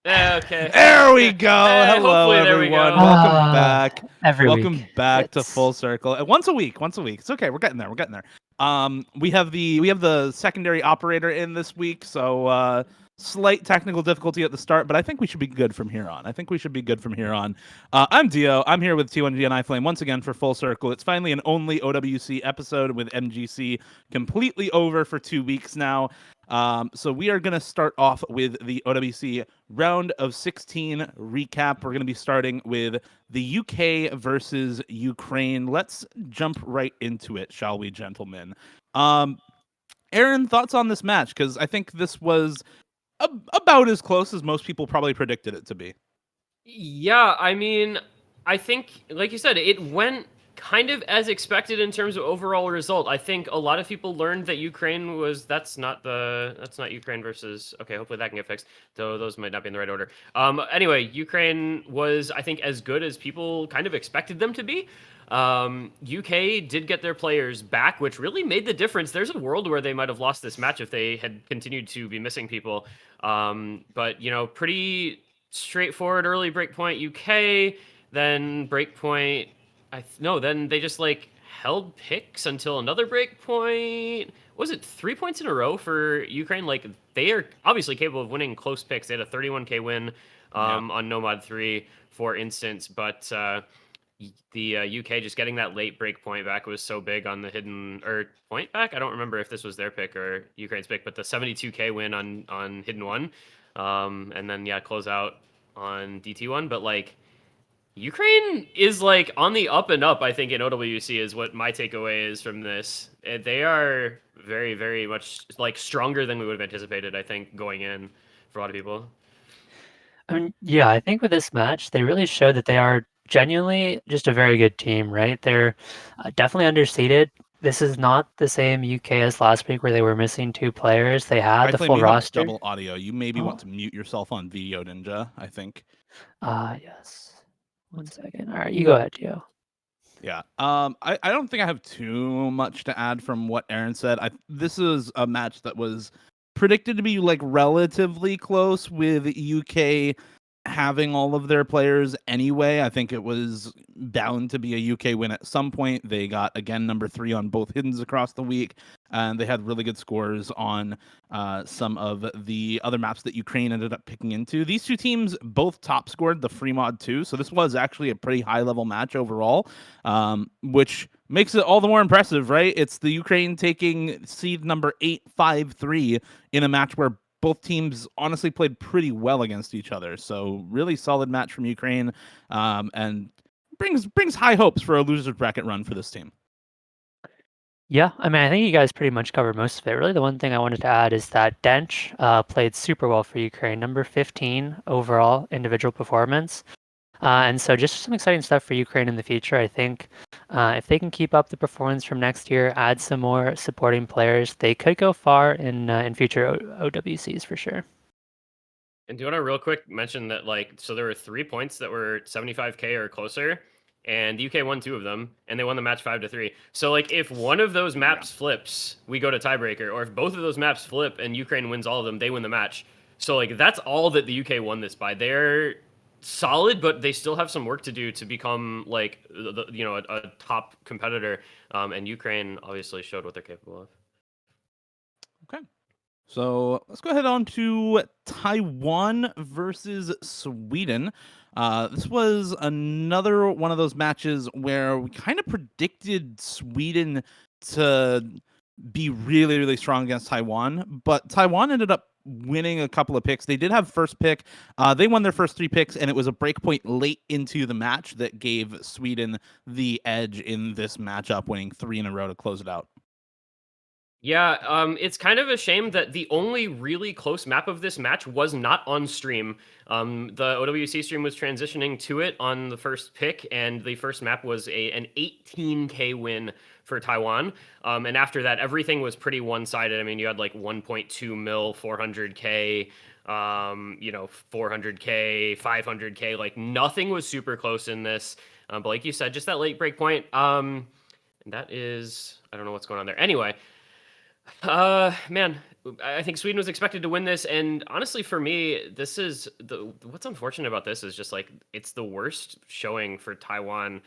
Okay. There we go. Hello, Hopefully, there we everyone. go. Welcome back. Every week. Welcome back to It's Full Circle. Once a week. Once a week. It's okay. We're getting there. We're getting there. We have the secondary operator in this week, so slight technical difficulty at the start, but I think we should be good from here on. I'm Dio. I'm here with T1G and iFlame once again for Full Circle. It's finally an only OWC episode with MGC completely over for 2 weeks now. So we are going to start off with the OWC round of 16 recap. We're going to be starting with the UK versus Ukraine. Let's jump right into it, shall we, gentlemen? Aaron, thoughts on this match? Because I think this was about as close as most people probably predicted it to be. Yeah, I mean, I think, like you said, it went kind of as expected in terms of overall result. I think a lot of people learned that Ukraine was that's not Ukraine versus. Okay, hopefully that can get fixed. Though those might not be in the right order. Anyway, Ukraine was, I think, as good as people kind of expected them to be. UK did get their players back, which really made the difference. There's a world where they might have lost this match if they had continued to be missing people. But pretty straightforward early breakpoint UK, then breakpoint. Then they just held picks until another breakpoint. Was it 3 points in a row for Ukraine? Like, they are obviously capable of winning close picks. They had a 31k win on Nomad 3, for instance, but the UK just getting that late break point back was so big on the hidden or point back. I don't remember if this was their pick or Ukraine's pick, but the 72k win on hidden one, and then close out on DT1. But Ukraine is on the up and up. I think in OWC is what my takeaway is from this. They are very, very much stronger than we would have anticipated. I think going in for a lot of people. I mean, yeah, I think with this match, they really showed that they are genuinely just a very good team, right? They're definitely understated. This is not the same UK as last week where they were missing 2 players. They had the iFlame, full you have roster. double audio. You maybe want Oh, to mute yourself on Video Ninja, I think. yes. 1 second. All right, you go ahead, Gio. Yeah. I don't think I have too much to add from what Aaron said. This is a match that was predicted to be relatively close with UK having all of their players anyway. I think it was bound to be a UK win at some point. They got again number 3 on both hiddens across the week, and they had really good scores on some of the other maps that Ukraine ended up picking into. These two teams both top scored the free mod too, so this was actually a pretty high level match overall, which makes it all the more impressive, right? It's the Ukraine taking seed number 853 in a match where both teams honestly played pretty well against each other. So really solid match from Ukraine, and brings high hopes for a losers bracket run for this team. Yeah, I mean, I think you guys pretty much covered most of it. Really, the one thing I wanted to add is that Dench played super well for Ukraine, number 15 overall individual performance. And so just some exciting stuff for Ukraine in the future. I think if they can keep up the performance from next year, add some more supporting players, they could go far in future OWCs for sure. And do you want to real quick mention that so there were 3 points that were 75k or closer, and the UK won 2 of them, and they won the match 5-3. So if one of those maps flips, we go to tiebreaker, or if both of those maps flip and Ukraine wins all of them, they win the match. So that's all that the UK won this by. They're solid, but they still have some work to do to become a top competitor. And Ukraine obviously showed what they're capable of. Okay. So let's go ahead on to Taiwan versus Sweden. This was another one of those matches where we kind of predicted Sweden to be really, really strong against Taiwan, but Taiwan ended up winning a couple of picks. They did have first pick. They won their first 3 picks, and it was a breakpoint late into the match that gave Sweden the edge in this matchup, winning 3 in a row to close it out. Yeah, it's kind of a shame that the only really close map of this match was not on stream. The OWC stream was transitioning to it on the first pick, and the first map was an 18k win for Taiwan. And after that, everything was pretty one-sided. I mean, you had 1.2 mil, 400k, 400k, 500k. Nothing was super close in this. But like you said, just that late break point. And that is, I don't know what's going on there. Anyway. Man, I think Sweden was expected to win this, and honestly, for me, this is what's unfortunate about this is just like it's the worst showing for Taiwan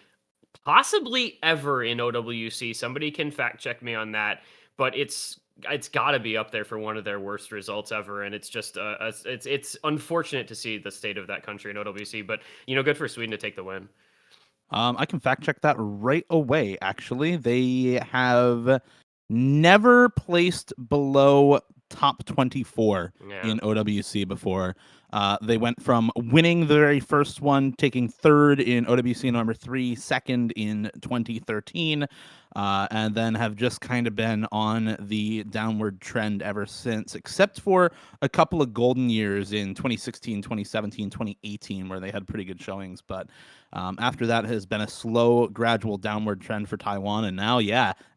possibly ever in OWC. Somebody can fact check me on that, but it's got to be up there for one of their worst results ever, and it's just it's unfortunate to see the state of that country in OWC. But good for Sweden to take the win. I can fact check that right away, actually. They have never placed below top 24 Yeah. in OWC before. They went from winning the very first one, taking third in OWC number 3, second in 2013, and then have just kind of been on the downward trend ever since, except for a couple of golden years in 2016, 2017, 2018, where they had pretty good showings. But after that has been a slow, gradual downward trend for Taiwan. And now,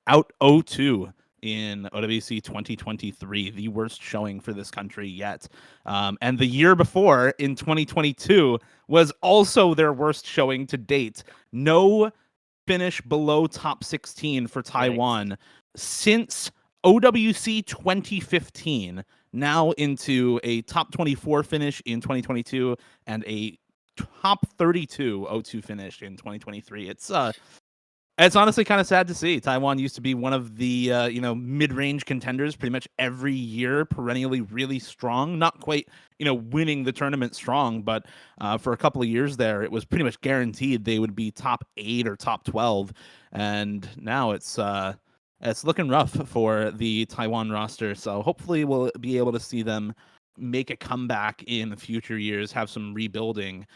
out 0-2 in OWC 2023, the worst showing for this country yet. And the year before, in 2022, was also their worst showing to date. No finish below top 16 for Taiwan since OWC 2015, now into a top 24 finish in 2022 and a top 32 0-2 finish in 2023. It's honestly kind of sad to see. Taiwan used to be one of the mid-range contenders pretty much every year, perennially really strong. Not quite winning the tournament strong, but for a couple of years there, it was pretty much guaranteed they would be top 8 or top 12. And now it's looking rough for the Taiwan roster. So hopefully we'll be able to see them make a comeback in the future years, have some rebuilding.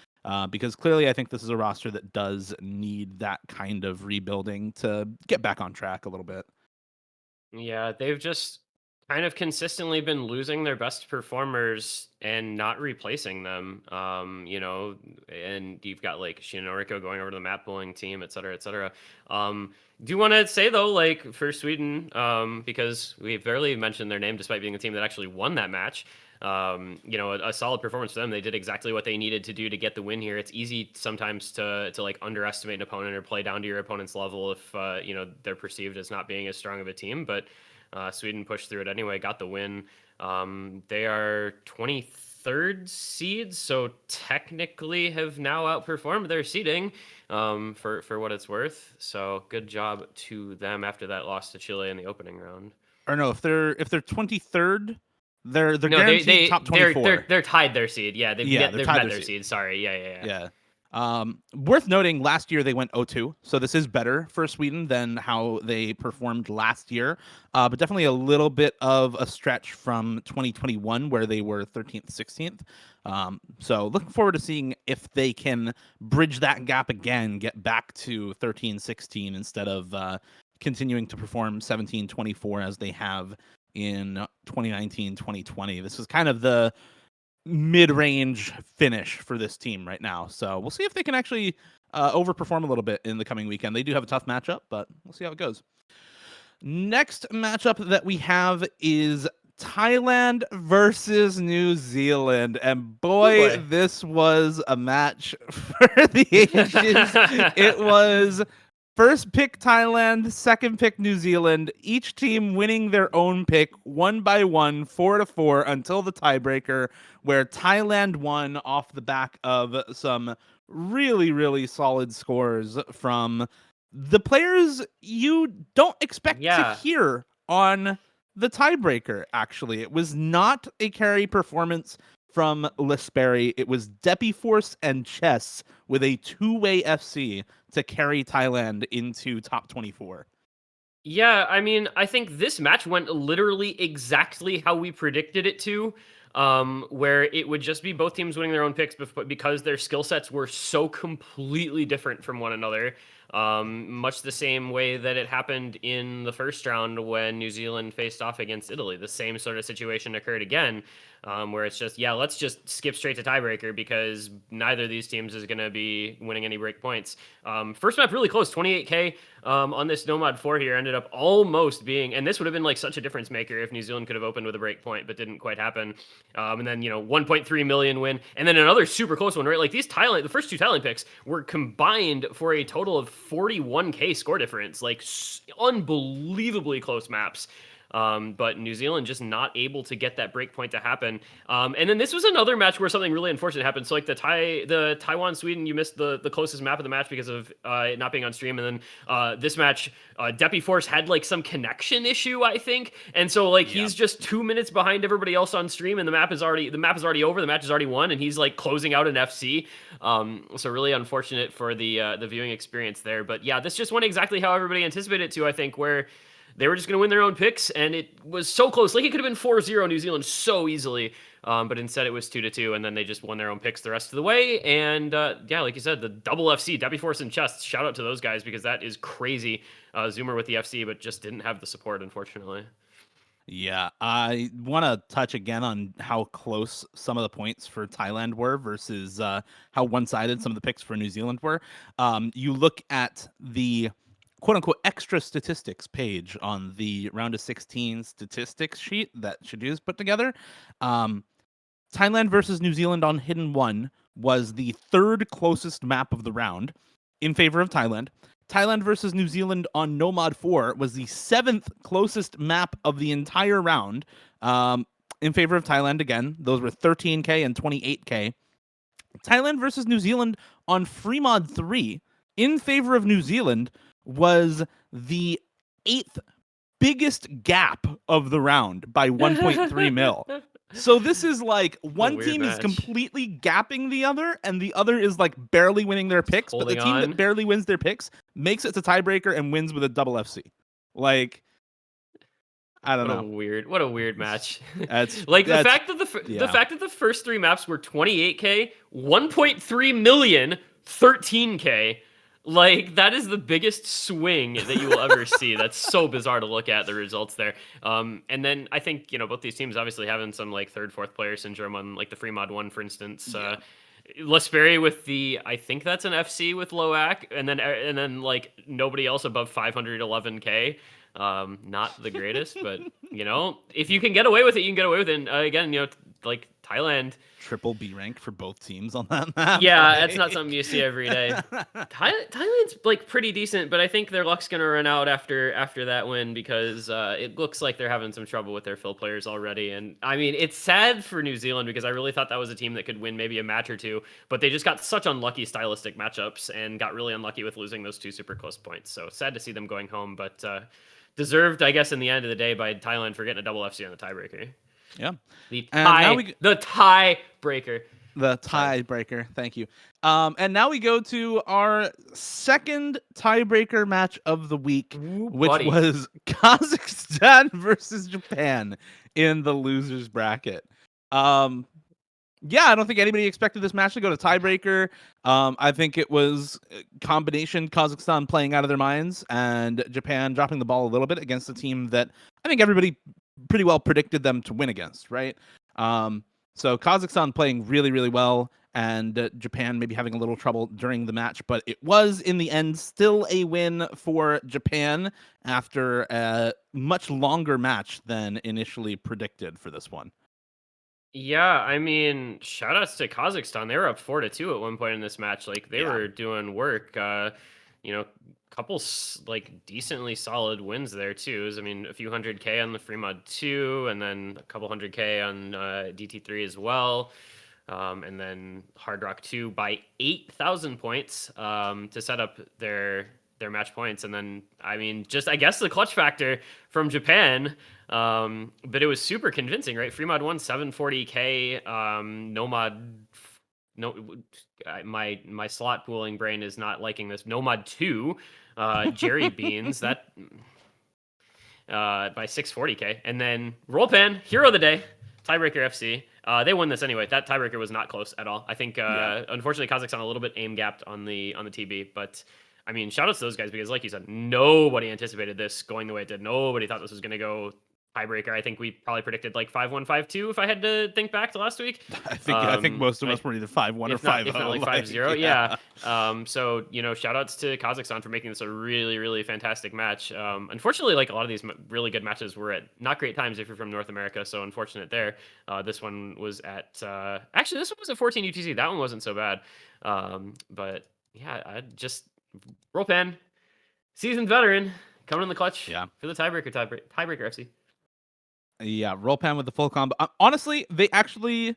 Because clearly I think this is a roster that does need that kind of rebuilding to get back on track a little bit. Yeah, they've just kind of consistently been losing their best performers and not replacing them. And you've got like Shinnoriko going over to the map pulling team, et cetera, et cetera. Do you want to say though, like for Sweden, because we barely mentioned their name despite being a team that actually won that match. A solid performance for them. They did exactly what they needed to do to get the win here. It's easy sometimes to like underestimate an opponent or play down to your opponent's level if they're perceived as not being as strong of a team. But Sweden pushed through it anyway, got the win. They are 23rd seed, so technically have now outperformed their seeding for what it's worth. So good job to them after that loss to Chile in the opening round. Or no, if they're 23rd. They're No, guaranteed top 24. They're tied their seed. Yeah, they've met their seed. Sorry. Yeah. Worth noting, last year they went 0-2, so this is better for Sweden than how they performed last year. But definitely a little bit of a stretch from 2021 where they were 13th, 16th. So looking forward to seeing if they can bridge that gap again, get back to 13, 16 instead of continuing to perform 17, 24 as they have in 2019, 2020. This is kind of the mid-range finish for this team right now. So we'll see if they can actually overperform a little bit in the coming weekend. They do have a tough matchup, but we'll see how it goes. Next matchup that we have is Thailand versus New Zealand. And boy, this was a match for the ages. It was first pick Thailand, second pick New Zealand, each team winning their own pick 1-1, 4-4 until the tiebreaker, where Thailand won off the back of some really, really solid scores from the players you don't expect to hear on the tiebreaker, actually. It was not a carry performance from Lesperi. It was Depiforce and Chess with a two-way FC to carry Thailand into top 24. Yeah, I mean, I think this match went literally exactly how we predicted it to, where it would just be both teams winning their own picks because their skill sets were so completely different from one another. Much the same way that it happened in the first round when New Zealand faced off against Italy. The same sort of situation occurred again, where it's just, let's just skip straight to tiebreaker because neither of these teams is going to be winning any break points. First map really close, 28k on this Nomad 4 here ended up almost being, and this would have been like such a difference maker if New Zealand could have opened with a break point, but didn't quite happen. And then, 1.3 million win, and then another super close one, right? Like the first two Thailand picks were combined for a total of 41k score difference, like unbelievably close maps. but New Zealand just not able to get that break point to happen. And then this was another match where something really unfortunate happened. So like the Taiwan Sweden, you missed the closest map of the match because of it not being on stream, and then this match, Depi Force had like some connection issue, I think, and so like he's just 2 minutes behind everybody else on stream, and the map is already over, the match is already won, and he's like closing out an FC. So really unfortunate for the viewing experience there. But yeah, this just went exactly how everybody anticipated it to, I think, where they were just going to win their own picks, and it was so close. Like, it could have been 4-0 New Zealand so easily, but instead it was 2-2, and then they just won their own picks the rest of the way. And yeah, like you said, the double FC, Debbie Force and Chest, shout out to those guys, because that is crazy. Zoomer with the FC, but just didn't have the support, unfortunately. Yeah, I want to touch again on how close some of the points for Thailand were versus how one-sided some of the picks for New Zealand were. You look at the quote-unquote extra statistics page on the round of 16 statistics sheet that Shadu's put together. Thailand versus New Zealand on Hidden 1 was the third closest map of the round in favor of Thailand. Thailand versus New Zealand on Nomad 4 was the seventh closest map of the entire round, in favor of Thailand again. Those were 13K and 28K. Thailand versus New Zealand on Freemod 3 in favor of New Zealand was the eighth biggest gap of the round by 1.3 mil. So this is like one team is completely gapping the other, and the other is like barely winning their picks. But the team that barely wins their picks makes it to tiebreaker and wins with a double FC. Like, I don't know. What a weird match. That's like the fact that the fact that the first three maps were 28K, 1.3 million, 13K. Like, that is the biggest swing that you will ever see. That's so bizarre to look at, the results there. And then I think, both these teams obviously having some like third, fourth player syndrome on like the Freemod 1, for instance. Lesperi with the, I think that's an FC with Loac, and then like nobody else above 511K. Not the greatest, but if you can get away with it, you can get away with it. And, again, like Thailand, triple B rank for both teams on that map. Yeah, that's not something you see every day. Thailand's like pretty decent, but I think their luck's gonna run out after that win, because it looks like they're having some trouble with their fill players already. And I mean, it's sad for New Zealand, because I really thought that was a team that could win maybe a match or two, but they just got such unlucky stylistic matchups and got really unlucky with losing those two super close points. So sad to see them going home, but deserved, I guess, in the end of the day by Thailand for getting a double FC on the tiebreaker. Yeah. The tiebreaker. The tiebreaker. Thank you. And now we go to our second tiebreaker match of the week, which was Kazakhstan versus Japan in the losers bracket. Yeah, I don't think anybody expected this match to go to tiebreaker. I think it was a combination Kazakhstan playing out of their minds and Japan dropping the ball a little bit against a team that I think everybody pretty well predicted them to win against, right? So Kazakhstan playing really, really well, and Japan maybe having a little trouble during the match, but it was in the end still a win for Japan after a much longer match than initially predicted for this one. Yeah, I mean, shout outs to Kazakhstan. They were up 4-2 at one point in this match. Like, they were doing work. Couple like decently solid wins there too. I mean, a few 100K on the Freemod 2, and then a couple 100K on DT3 as well. And then Hard Rock 2 by 8,000 points to set up their match points. And then, I mean, just I guess the clutch factor from Japan, but it was super convincing, right? Freemod 1, 740K, Nomad. No, my slot pooling brain is not liking this. Nomad 2, Jerry Beans, that by 640K. And then Rollpan, hero of the day, tiebreaker FC. They won this anyway. That tiebreaker was not close at all. I think unfortunately Kazakhstan a little bit aim gapped on the TB, but I mean, shout out to those guys, because like you said, nobody anticipated this going the way it did. Nobody thought this was going to go tiebreaker. I think we probably predicted like 5-1, 5-2 if I had to think back to last week. I think most of us were either 5-1 or 5-0. If not like 5-0, yeah. So, shout outs to Kazakhstan for making this a really, really fantastic match. Unfortunately, like a lot of these really good matches were at not great times if you're from North America, so unfortunate there. This one was at, actually, this one was at 14 UTC. That one wasn't so bad. But yeah, I just, Rollpan, seasoned veteran, coming in the clutch for the tiebreaker FC. Yeah, Rollpan with the full combo. Honestly, they actually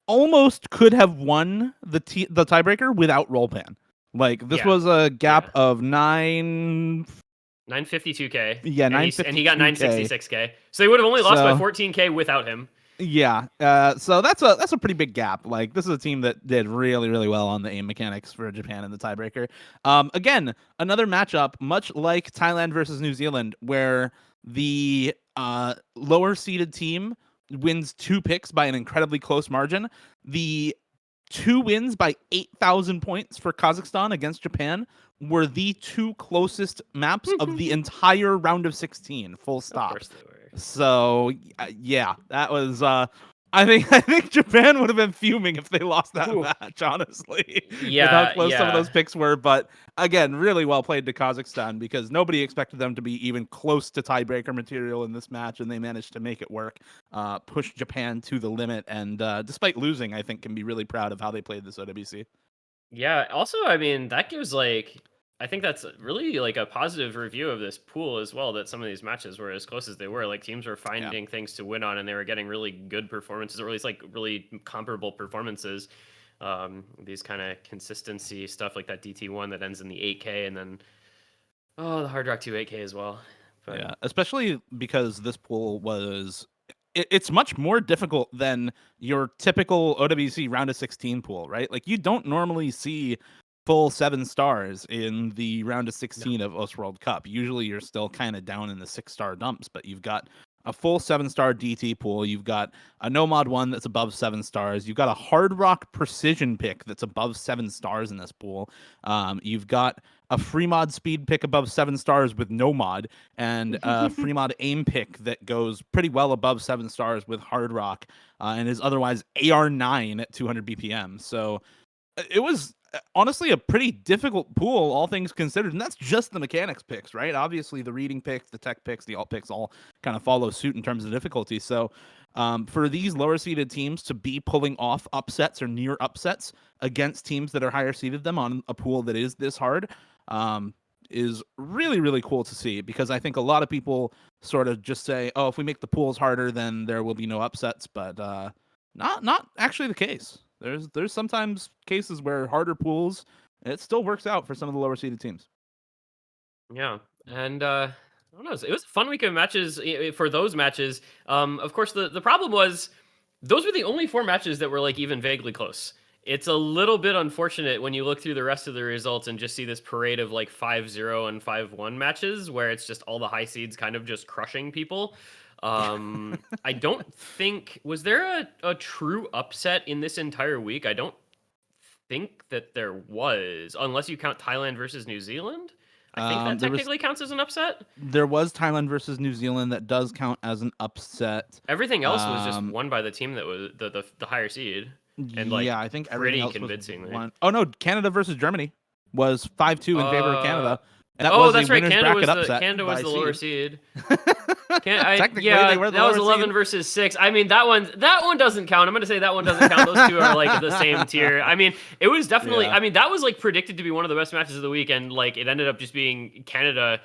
almost could have won the tiebreaker without Rollpan. Like this was a gap of 952K. Yeah, And he got 952K. 966K. So they would have only lost by 14K without him. Yeah, so that's a pretty big gap. Like this is a team that did really really well on the aim mechanics for Japan in the tiebreaker. Again, another matchup much like Thailand versus New Zealand, where the lower seeded team wins 2 picks by an incredibly close margin. The 2 wins by 8,000 points for Kazakhstan against Japan were the 2 closest maps of the entire round of 16. Full stop. Of course they were. So yeah, that was. I think Japan would have been fuming if they lost that match. Honestly, with how close some of those picks were. But again, really well played to Kazakhstan because nobody expected them to be even close to tiebreaker material in this match, and they managed to make it work. Push Japan to the limit, and despite losing, I think can be really proud of how they played this OWC. Yeah. Also, I mean, that gives I think that's really like a positive review of this pool as well. That some of these matches were as close as they were. Like teams were finding things to win on, and they were getting really good performances, or at least like really comparable performances. These kind of consistency stuff, like that DT1 that ends in the 8K, and then the Hard Rock 2 8K as well. But yeah, especially because this pool was. It's much more difficult than your typical OWC round of 16 pool, right? Like you don't normally see full 7 stars in the round of 16 of OS World Cup. Usually you're still kind of down in the 6-star dumps, but you've got a full 7-star DT pool. You've got a Nomad 1 that's above 7 stars. You've got a Hard Rock Precision pick that's above 7 stars in this pool. You've got a free mod speed pick above 7 stars with no mod, and a free mod aim pick that goes pretty well above 7 stars with Hard Rock, and is otherwise AR9 at 200 BPM. So it was honestly a pretty difficult pool, all things considered, and that's just the mechanics picks, right? Obviously, the reading picks, the tech picks, the alt picks all kind of follow suit in terms of difficulty. So for these lower seeded teams to be pulling off upsets or near upsets against teams that are higher seeded them on a pool that is this hard is really, really cool to see, because I think a lot of people sort of just say, oh, if we make the pools harder, then there will be no upsets, but not actually the case. There's sometimes cases where harder pools, it still works out for some of the lower seeded teams. Yeah, and I don't know. It was a fun week of matches for those matches. Of course, the problem was those were the only 4 matches that were like even vaguely close. It's a little bit unfortunate when you look through the rest of the results and just see this parade of like 5-0 and 5-1 matches where it's just all the high seeds kind of just crushing people. I don't think was there a true upset in this entire week. I don't think that there was, unless you count Thailand versus New Zealand. I think that technically counts as an upset. There was Thailand versus New Zealand that does count as an upset. Everything else was just won by the team that was the higher seed. And like, yeah, I think pretty everything else convincingly. was one. Oh no, Canada versus Germany was 5-2 in favor of Canada. And that was that's a right. winners Canada bracket was upset Canada was by the lower seed. Technically, yeah, they were the that was lower 11 seed. versus 6. I mean, that one doesn't count. I'm gonna say that one doesn't count. Those two are like the same tier. I mean, it was definitely. I mean, that was like predicted to be one of the best matches of the week, and like it ended up just being Canada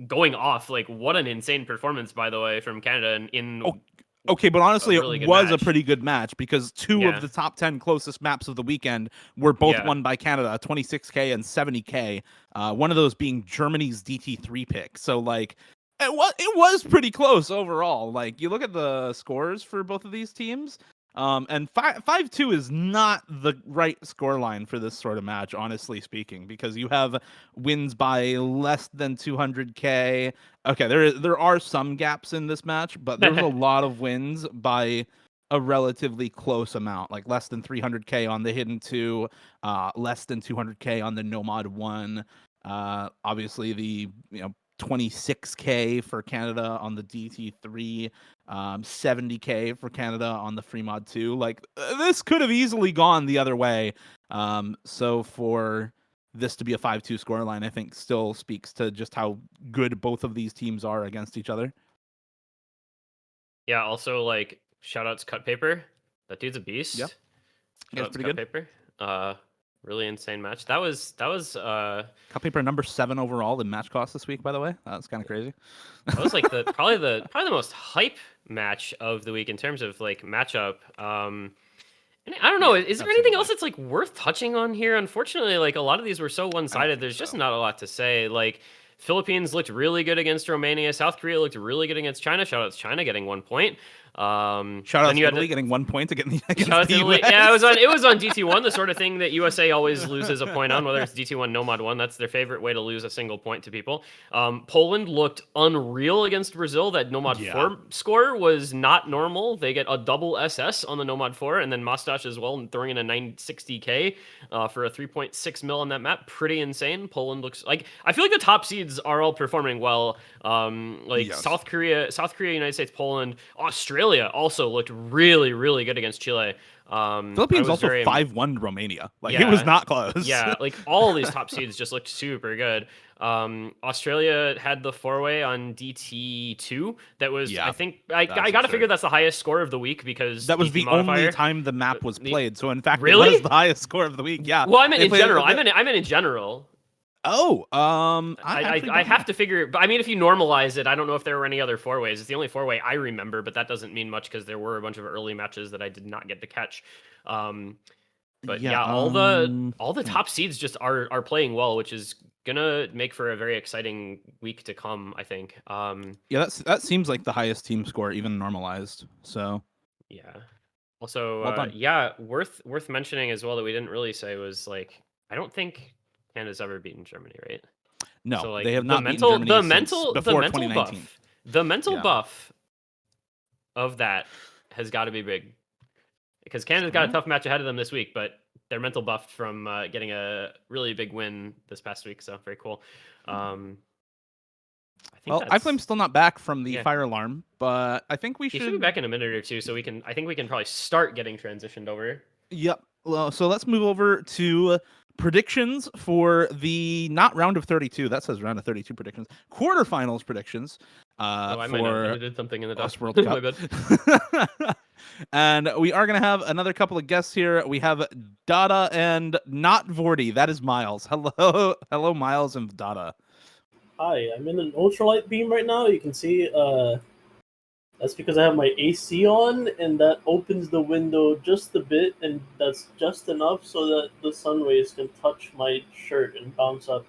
going off. Like, what an insane performance, by the way, from Canada Okay, but honestly, really it was match. a pretty good match because 2 of the top 10 closest maps of the weekend were both won by Canada, 26K and 70K. One of those being Germany's DT3 pick. So, like, it was pretty close overall. Like, you look at the scores for both of these teams, and 5-2 is not the right scoreline for this sort of match, honestly speaking, because you have wins by less than 200K. Okay, there are some gaps in this match, but there's a lot of wins by a relatively close amount, like less than 300K on the Hidden 2, less than 200K on the Nomad 1. Obviously, the 26K for Canada on the DT3, 70K for Canada on the free mod 2. Like, this could have easily gone the other way. So for this to be a 5-2 scoreline, I think still speaks to just how good both of these teams are against each other. Yeah, also, like, shout outs Cut Paper. That dude's a beast. Yeah, Shout outs Cut Paper. really insane match. That was Cup paper number 7 overall in match cost this week, by the way. That's kind of crazy. that was like probably the most hype match of the week in terms of like matchup. And I don't know. Is there anything else that's like worth touching on here? Unfortunately, like a lot of these were so one-sided. There's just not a lot to say. Like Philippines looked really good against Romania. South Korea looked really good against China. Shout out to China getting 1 point. Shout out to Italy getting 1 point against shout out to Italy. Yeah, it was on DT1, the sort of thing that USA always loses a point on, whether it's DT1 no mod 1. That's their favorite way to lose a single point to people. Poland looked unreal against Brazil. That no mod 4 score was not normal. They get a double SS on the no mod 4, and then Mustache as well, throwing in a 960k for a 3.6 mil on that map. Pretty insane. Poland looks like, I feel like the top seeds are all performing well. South Korea, United States, Poland, Australia also looked really, really good against Chile. Philippines also 5-1 Romania. Like it was not close. Yeah, like all these top seeds just looked super good. Australia had the 4-way on DT2. That was, I think, I got to figure that's the highest score of the week because that was DT the modifier. only time the map was played. So in fact, really? it was the highest score of the week. Yeah. Well, I meant in general. I meant in general. Oh, I have to figure. But I mean, if you normalize it, I don't know if there were any other 4-ways. It's the only 4-way I remember, but that doesn't mean much because there were a bunch of early matches that I did not get to catch. But all the top seeds just are playing well, which is gonna make for a very exciting week to come, I think. Yeah, that seems like the highest team score, even normalized. So yeah. Also, well worth mentioning as well that we didn't really say was like, I don't think Canada's ever beaten Germany, right? No, so, like, they have not beaten Germany before 2019. The mental buff of that has got to be big. Because Canada's got a tough match ahead of them this week, but they're mental buffed from getting a really big win this past week, so very cool. I think iFlame's still not back from the fire alarm, but I think we should be back in a minute or two, so I think we can probably start getting transitioned over. Yep. Well, so let's move over to predictions for the not round of 32. That says round of 32 predictions. Quarterfinals predictions. I might have edited something in the Dust World Cup. My bad. And we are going to have another couple of guests here. We have Dada and not Vorty. That is Miles. Hello, Miles and Dada. Hi, I'm in an ultralight beam right now. You can see that's because I have my AC on, and that opens the window just a bit, and that's just enough so that the sun rays can touch my shirt and bounce up.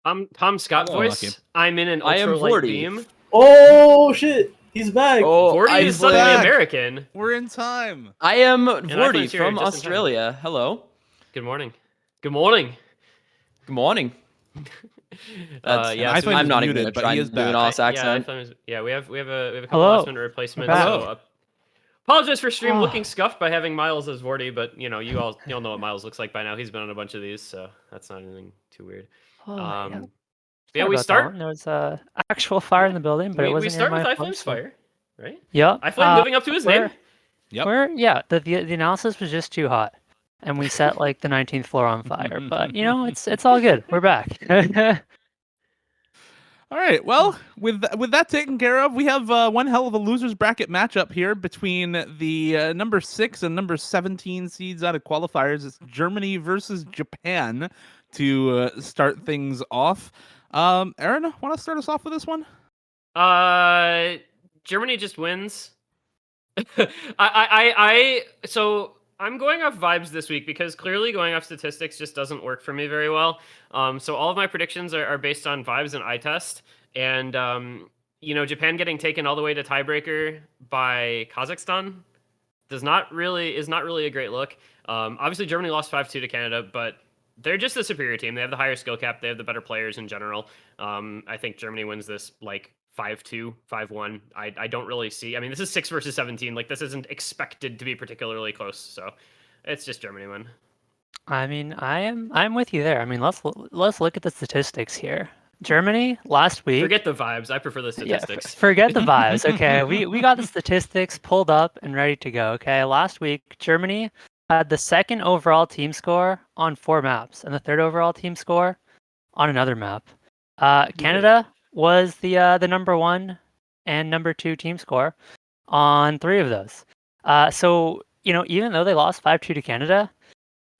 I'm Tom Scott voice. I'm in an ultralight beam. Oh shit! He's back. Oh, Vorty is suddenly American. We're in time. I am Vorty from Australia. Hello. Good morning. Good morning. Good morning. I'm not even going to try and do an Aus accent. We have a couple last minute replacements. So, apologize for stream looking scuffed by having Miles as Vorty, but you all know what Miles looks like by now. He's been on a bunch of these, so that's not anything too weird. We start. There was actual fire in the building, but it wasn't. We start with iFlame's fire, right? Yeah. iFlame living up to his name. Yep. The analysis was just too hot, and we set like the 19th floor on fire. But it's all good. We're back. All right. Well, with that taken care of, we have one hell of a losers bracket matchup here between the number 6 and number 17 seeds out of qualifiers. It's Germany versus Japan to start things off. Aaron, want to start us off with this one? Germany just wins. So I'm going off vibes this week because clearly going off statistics just doesn't work for me very well. So all of my predictions are based on vibes and eye test. And, Japan getting taken all the way to tiebreaker by Kazakhstan is not really a great look. Obviously, Germany lost 5-2 to Canada, but they're just the superior team. They have the higher skill cap. They have the better players in general. I think Germany wins this like 5-2, 5-1. I don't really see. I mean, this is 6 versus 17. Like, this isn't expected to be particularly close. So it's just Germany win. I mean, I'm with you there. I mean, let's look at the statistics here. Germany last week. Forget the vibes. I prefer the statistics. Yeah, forget the vibes. Okay, we got the statistics pulled up and ready to go. Okay, last week Germany had the 2nd overall team score on 4 maps and the 3rd overall team score on another map. Canada was the number 1 and number 2 team score on 3 of those. So even though they lost 5-2 to Canada,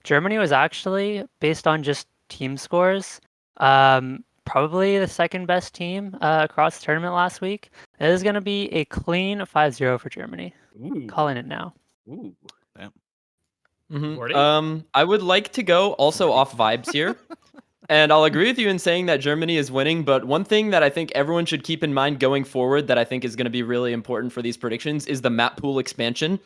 Germany was actually, based on just team scores, probably the second best team across the tournament last week. It is going to be a clean 5-0 for Germany. Ooh. Calling it now. Ooh. Mm-hmm. I would like to go also off vibes here. And I'll agree with you in saying that Germany is winning, but one thing that I think everyone should keep in mind going forward that I think is going to be really important for these predictions is the map pool expansion,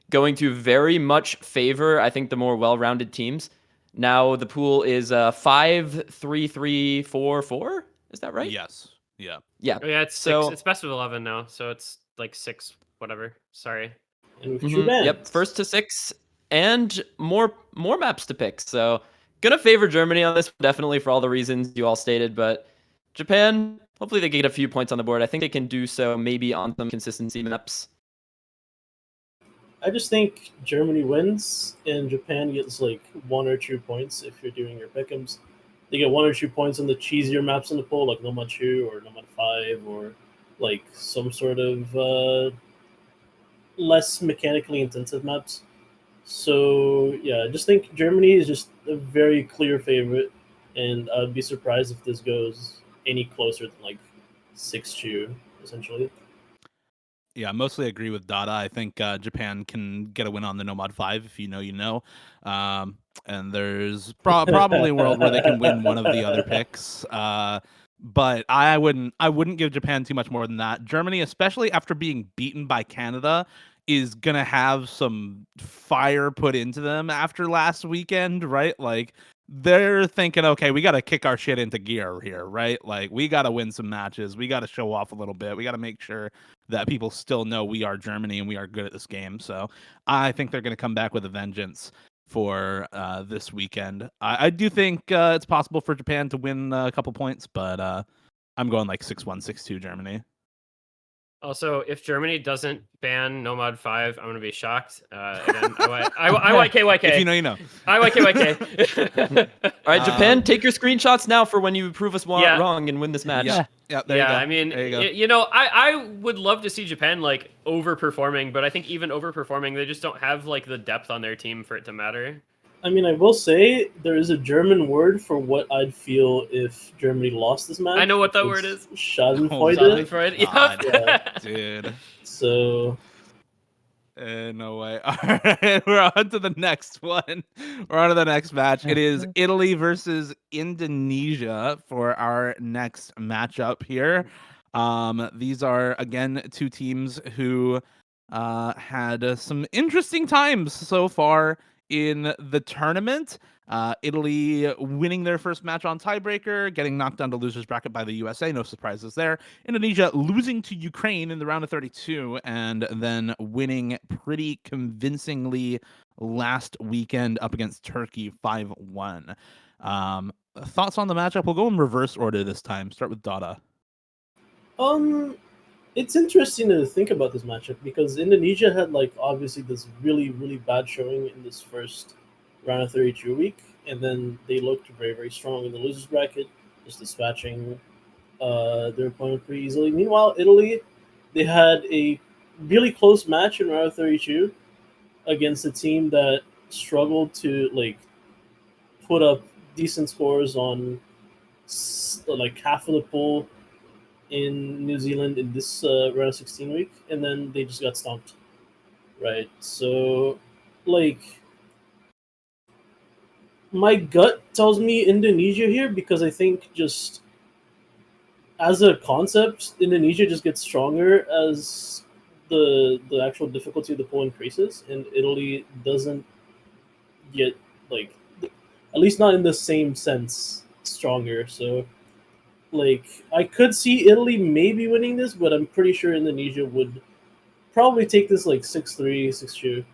going to very much favor, I think, the more well-rounded teams. Now the pool is 5-3-3-4-4. Is that right? Yes. Yeah. Yeah. Oh, yeah, it's so, 6. It's best of 11 now, so it's like 6, whatever. Sorry. And with two bands. Yep, 1st to 6, and more maps to pick. So gonna favor Germany on this, definitely for all the reasons you all stated. But Japan, hopefully they get a few points on the board. I think they can do so maybe on some consistency maps. I just think Germany wins and Japan gets like 1 or 2 points if you're doing your pick'ems. They get 1 or 2 points on the cheesier maps in the poll, like Nomad 2 or Nomad 5, or like some sort of less mechanically intensive maps. So yeah, I just think Germany is just a very clear favorite, and I'd be surprised if this goes any closer than like 6-2, essentially. Yeah, I mostly agree with Dada. I think Japan can get a win on the Nomad 5 if you know, you know. And there's probably a world where they can win one of the other picks. But I wouldn't give Japan too much more than that. Germany, especially after being beaten by Canada, is going to have some fire put into them after last weekend, right? Like, they're thinking, okay, we got to kick our shit into gear here, right? Like, we got to win some matches. We got to show off a little bit. We got to make sure that people still know we are Germany and we are good at this game. So I think they're going to come back with a vengeance for this weekend. I do think it's possible for Japan to win a couple points, but I'm going like 6-1, 6-2 Germany. Also, if Germany doesn't ban Nomad 5, I'm going to be shocked. Again, IYKYK. If you know, you know. IYKYK. All right, Japan, take your screenshots now for when you prove us wrong and win this match. Yeah, there you go. I mean, I would love to see Japan like overperforming, but I think even overperforming, they just don't have like the depth on their team for it to matter. I mean, I will say there is a German word for what I'd feel if Germany lost this match. I know what that word is. Schadenfreude. Schadenfreude. Dude. So. No way. All right, we're on to the next one. We're on to the next match. It is Italy versus Indonesia for our next matchup here. These are, again, two teams who had some interesting times so far in the tournament. Italy winning their first match on tiebreaker, getting knocked down to losers bracket by the USA. No surprises there. Indonesia losing to Ukraine in the round of 32 and then winning pretty convincingly last weekend up against Turkey 5-1. Thoughts on the matchup? We'll go in reverse order this time. Start with Dada. It's interesting to think about this matchup because Indonesia had like obviously this really, really bad showing in this first round of 32 week, and then they looked very, very strong in the losers bracket, just dispatching their opponent pretty easily. Meanwhile, Italy, they had a really close match in round of 32 against a team that struggled to like put up decent scores on like half of the pool in New Zealand in this round of 16 week, and then they just got stomped, right? So, like, my gut tells me Indonesia here because I think just as a concept, Indonesia just gets stronger as the actual difficulty of the pool increases, and Italy doesn't get like, at least not in the same sense, stronger. So. Like, I could see Italy maybe winning this, but I'm pretty sure Indonesia would probably take this like 6-3,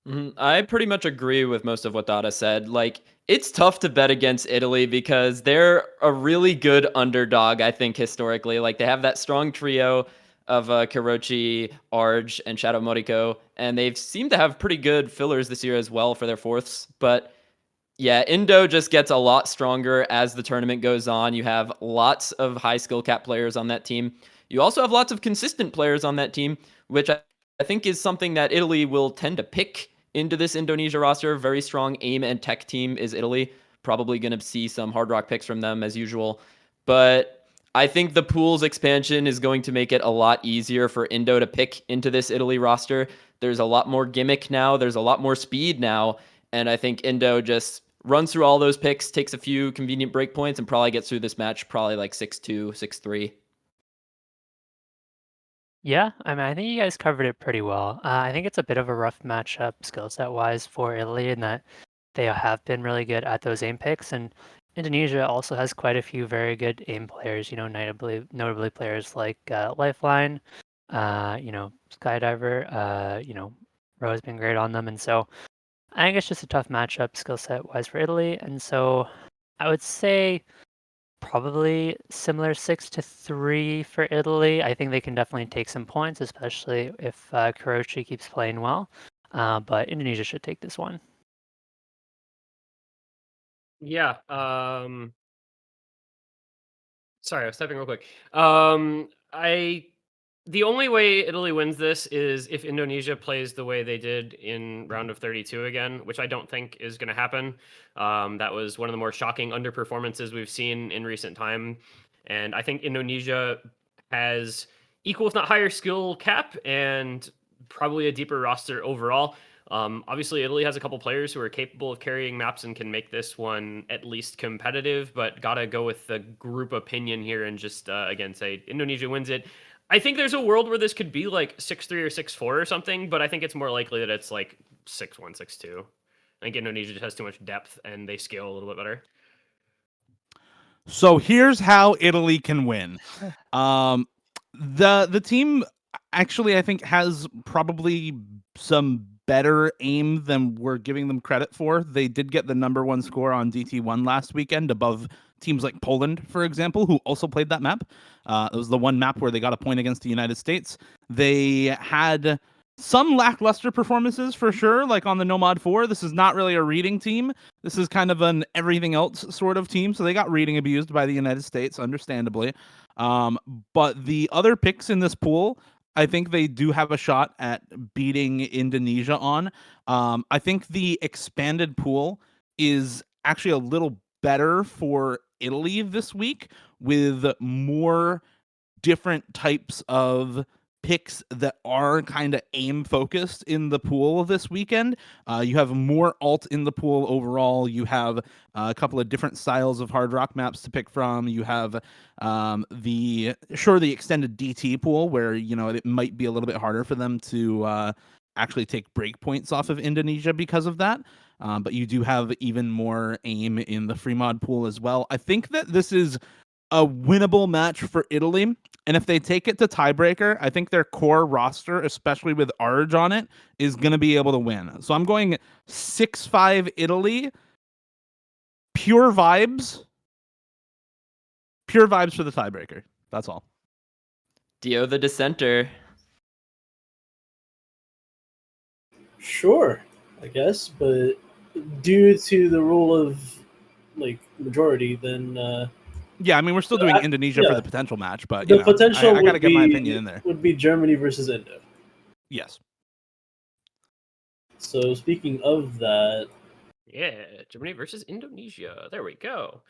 6-2. I pretty much agree with most of what Dada said. Like, it's tough to bet against Italy because they're a really good underdog, I think, historically. Like, they have that strong trio of Karochi, Arj, and Shadow Moriko, and they've seemed to have pretty good fillers this year as well for their fourths, but yeah, Indo just gets a lot stronger as the tournament goes on. You have lots of high skill cap players on that team. You also have lots of consistent players on that team, which I think is something that Italy will tend to pick into this Indonesia roster. Very strong aim and tech team is Italy. Probably going to see some Hard Rock picks from them as usual. But I think the pool's expansion is going to make it a lot easier for Indo to pick into this Italy roster. There's a lot more gimmick now. There's a lot more speed now. And I think Indo just runs through all those picks, takes a few convenient break points, and probably gets through this match probably like 6-2, 6-3. Yeah, I mean, I think you guys covered it pretty well. I think it's a bit of a rough matchup skill set wise for Italy in that they have been really good at those aim picks, and Indonesia also has quite a few very good aim players. You know, notably players like Lifeline, Skydiver. Ro has been great on them, and so I think it's just a tough matchup skill set wise for Italy, and so I would say probably similar 6-3 for Italy. I think they can definitely take some points, especially if Kurochi keeps playing well. But Indonesia should take this one. Yeah. Sorry, I was typing real quick. The only way Italy wins this is if Indonesia plays the way they did in round of 32 again, which I don't think is going to happen. That was one of the more shocking underperformances we've seen in recent time. And I think Indonesia has equal, if not higher, skill cap and probably a deeper roster overall. Obviously, Italy has a couple players who are capable of carrying maps and can make this one at least competitive, but gotta go with the group opinion here and just, again, say Indonesia wins it. I think there's a world where this could be like 6-3 or 6-4 or something, but I think it's more likely that it's like 6-1, 6-2. I think Indonesia just has too much depth and they scale a little bit better. So here's how Italy can win. The team actually, I think, has probably some better aim than we're giving them credit for. They did get the #1 score on DT1 last weekend, above teams like Poland, for example, who also played that map. It was the one map where they got a point against the United States. They had some lackluster performances for sure, like on the Nomad 4. This is not really a reading team. This is kind of an everything else sort of team. So they got reading abused by the United States, understandably. But the other picks in this pool, I think they do have a shot at beating Indonesia on. I think the expanded pool is actually a little better for Italy this week, with more different types of picks that are kind of aim focused in the pool this weekend. You have more alt in the pool overall. You have a couple of different styles of hard rock maps to pick from. You have the extended DT pool, where it might be a little bit harder for them to actually take break points off of Indonesia because of that. But you do have even more aim in the free mod pool as well. I think that this is a winnable match for Italy. And if they take it to tiebreaker, I think their core roster, especially with Arge on it, is going to be able to win. So I'm going 6-5 Italy. Pure vibes. Pure vibes for the tiebreaker. That's all. Dio the Dissenter. Sure, I guess, but due to the rule of majority, then yeah, I mean, we're still doing Indonesia for the potential match, but the potential I got to get my opinion in there. Would be Germany versus Indo. Yes. So speaking of that, yeah, Germany versus Indonesia. There we go.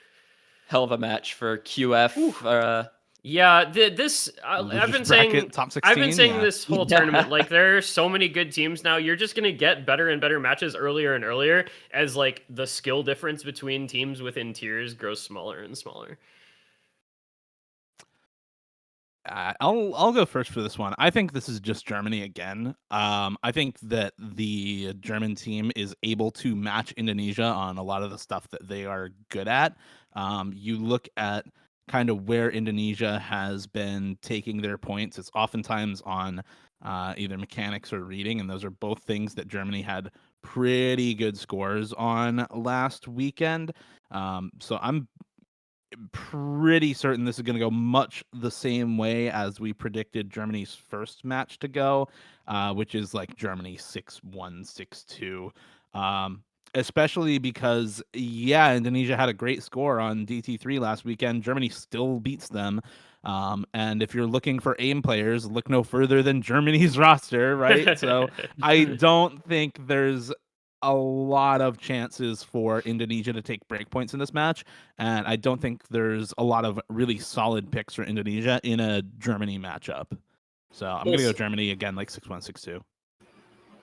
Hell of a match for QF. Yeah, I've been saying top 16, I've been saying this whole tournament, like, there are so many good teams now. You're just gonna get better and better matches earlier and earlier as like the skill difference between teams within tiers grows smaller and smaller. I'll go first for this one. I think this is just Germany again. I think that the German team is able to match Indonesia on a lot of the stuff that they are good at. You look at kind of where Indonesia has been taking their points. It's oftentimes on either mechanics or reading, and those are both things that Germany had pretty good scores on last weekend. So I'm pretty certain this is going to go much the same way as we predicted Germany's first match to go, which is like Germany 6-1, 6-2. especially because, yeah, Indonesia had a great score on DT3 last weekend. Germany still beats them. And if you're looking for aim players, look no further than Germany's roster, right? So I don't think there's a lot of chances for Indonesia to take breakpoints in this match. And I don't think there's a lot of really solid picks for Indonesia in a Germany matchup. So I'm going to go Listen. Germany again, like 6-1, 6-2.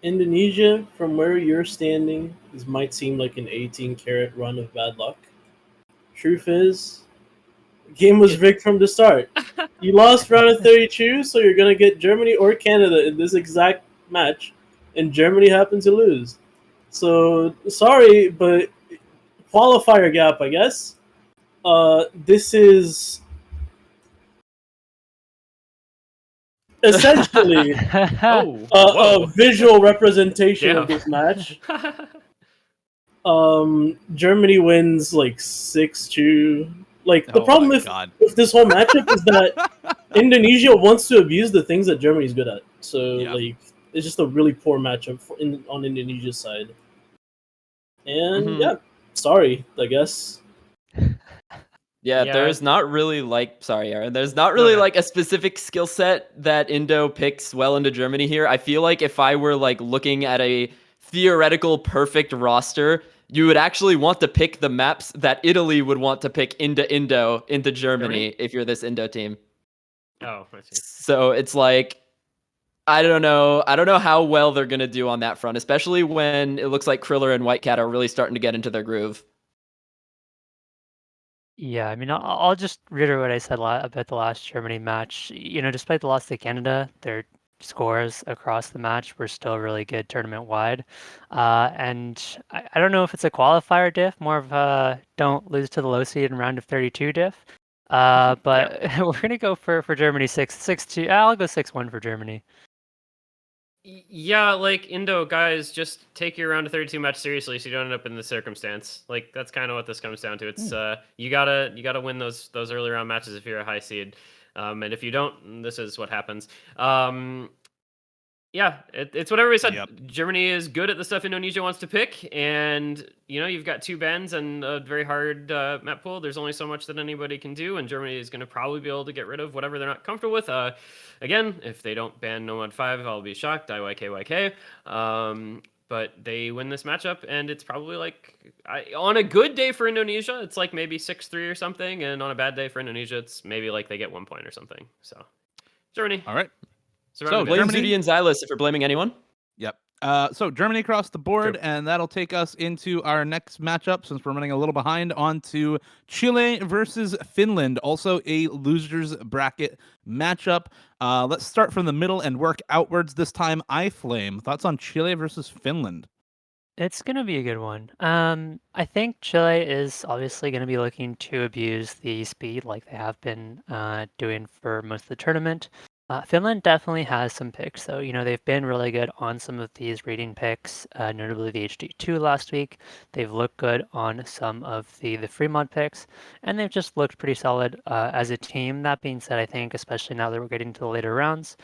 Indonesia, from where you're standing, this might seem like an 18-carat run of bad luck. Truth is, the game was rigged from the start. You lost round of 32, so you're going to get Germany or Canada in this exact match, and Germany happened to lose. So, sorry, but qualifier gap, I guess. This is essentially Oh, a whoa. visual representation of Damn. this match. Germany wins like 6-2. Like the problem with this whole matchup is that Indonesia wants to abuse the things that Germany's good at. So like it's just a really poor matchup on Indonesia's side. And yeah, sorry, I guess. Yeah, there's not really sorry, Aaron. There's not really like a specific skill set that Indo picks well into Germany here. I feel like if I were like looking at a theoretical perfect roster, you would actually want to pick the maps that Italy would want to pick into Germany if you're this Indo team. Oh, I see. So it's like I don't know how well they're gonna do on that front, especially when it looks like Kriller and Whitecat are really starting to get into their groove. Yeah, I mean, I'll just reiterate what I said about the last Germany match. You know, despite the loss to Canada, their scores across the match were still really good tournament-wide. And I don't know if it's a qualifier diff, more of a don't lose to the low seed in round of 32 diff. But we're going to go for Germany 6-2. I'll go 6-1 for Germany. Yeah, like Indo guys, just take your round of 32 match seriously, so you don't end up in this circumstance. Like that's kind of what this comes down to. It's you gotta win those early round matches if you're a high seed, and if you don't, this is what happens. Yeah, it's what everybody said. Yep. Germany is good at the stuff Indonesia wants to pick, and you know you've got two bans and a very hard map pool. There's only so much that anybody can do, and Germany is going to probably be able to get rid of whatever they're not comfortable with. Again, if they don't ban Nomad 5, I'll be shocked. IYKYK. But they win this matchup, and it's probably like on a good day for Indonesia, it's like maybe 6-3 or something, and on a bad day for Indonesia, it's maybe like they get 1 point or something. So, Germany. All right. So blame Germany Zudi and Xylus if you're blaming anyone. Yep. So Germany across the board, and that'll take us into our next matchup since we're running a little behind on to Chile versus Finland, also a losers bracket matchup. Let's start from the middle and work outwards this time. iFlame, thoughts on Chile versus Finland? It's going to be a good one. I think Chile is obviously going to be looking to abuse the speed like they have been doing for most of the tournament. Finland definitely has some picks, though. You know, they've been really good on some of these reading picks, notably the HD2 last week. They've looked good on some of the free mod picks, and they've just looked pretty solid as a team. That being said, I think, especially now that we're getting to the later rounds,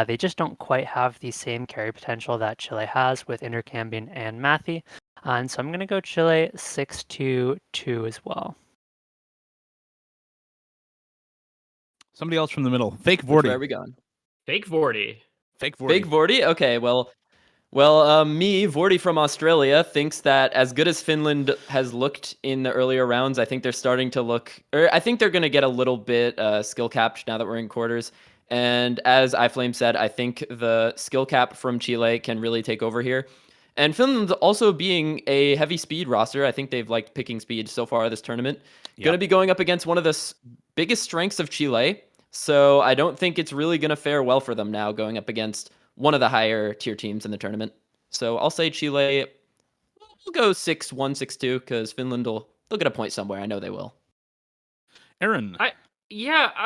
they just don't quite have the same carry potential that Chile has with Intercambien and Matthew. And so I'm going to go Chile 6-2 as well. Somebody else from the middle. Fake Which way Vorty. are we going? Fake Vorty. Fake Vorty. Fake Vorty? Okay, well, me, Vorty from Australia, thinks that as good as Finland has looked in the earlier rounds, I think they're starting to look, or I think they're going to get a little bit skill capped now that we're in quarters. And as iFlame said, I think the skill cap from Chile can really take over here. And Finland also being a heavy speed roster, I think they've liked picking speed so far this tournament. Going to be going up against one of the biggest strengths of Chile. So I don't think it's really going to fare well for them now going up against one of the higher tier teams in the tournament. So I'll say Chile, we'll go 6-1, 6-2, because Finland they'll get a point somewhere. I know they will. Aaron. I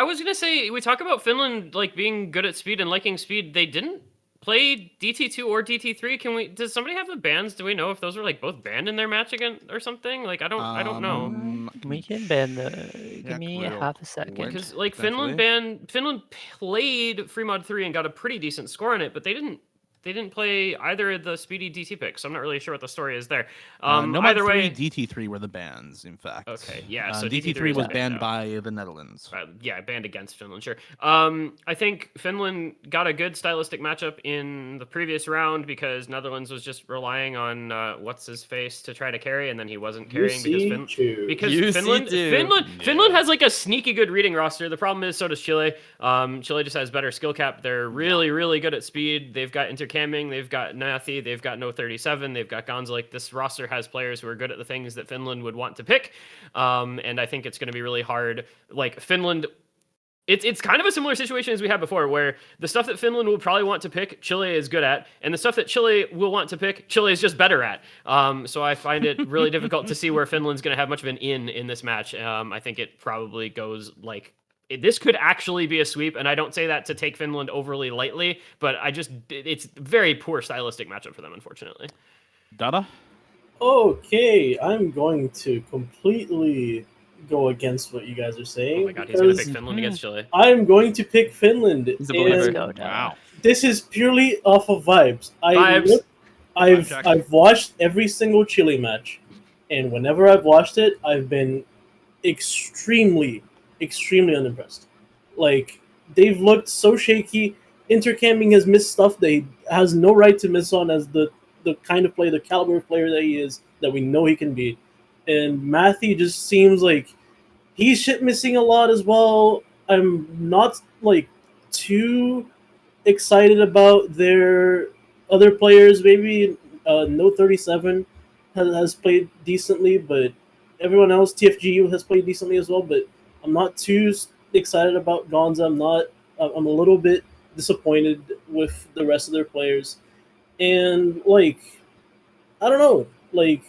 was gonna say we talk about Finland like being good at speed and liking speed. They didn't play DT2 or DT3. Does somebody have the bans? Do we know if those were like both banned in their match again or something? Like I don't know. We can ban the. Give me half a second. Because like Finland played Free Mod 3 and got a pretty decent score on it, but they didn't they didn't play either of the speedy DT picks, so I'm not really sure what the story is there. Nomad Either 3, way, DT3 were the bans, in fact. Okay, yeah, so DT3 was banned banned out. by the Netherlands. Yeah, banned against Finland, sure. I think Finland got a good stylistic matchup in the previous round because Netherlands was just relying on what's his face to try to carry, and then he wasn't carrying because Finland has like a sneaky good reading roster. The problem is so does Chile. Chile just has better skill cap. They're really good at speed. They've got intercamming. They've got Nathi. They've got No 37. They've got Gonza. Like this roster has players who are good at the things that Finland would want to pick. And I think it's going to be really hard. Like Finland, it's kind of a similar situation as we had before, where the stuff that Finland will probably want to pick, Chile is good at, and the stuff that Chile will want to pick, Chile is just better at. So I find it really difficult to see where Finland's going to have much of an in this match. I think it probably goes like this could actually be a sweep, and I don't say that to take Finland overly lightly, but it's very poor stylistic matchup for them, unfortunately. Dada? Okay, I'm going to completely go against what you guys are saying. Oh my god, he's going to pick Finland against Chile. I'm going to pick Finland. He's a believer. Wow. This is purely off of vibes. I've watched every single Chile match, and whenever I've watched it, I've been extremely unimpressed. Like, they've looked so shaky. Intercamming has missed stuff that he has no right to miss on as the kind of player, the caliber of player that he is, that we know he can be. And Matthew just seems like he's shit missing a lot as well. I'm not like too excited about their other players. Maybe No 37 has played decently, but everyone else, TFGU has played decently as well. But I'm not too excited about Gonza. I'm a little bit disappointed with the rest of their players. And like, I don't know, like,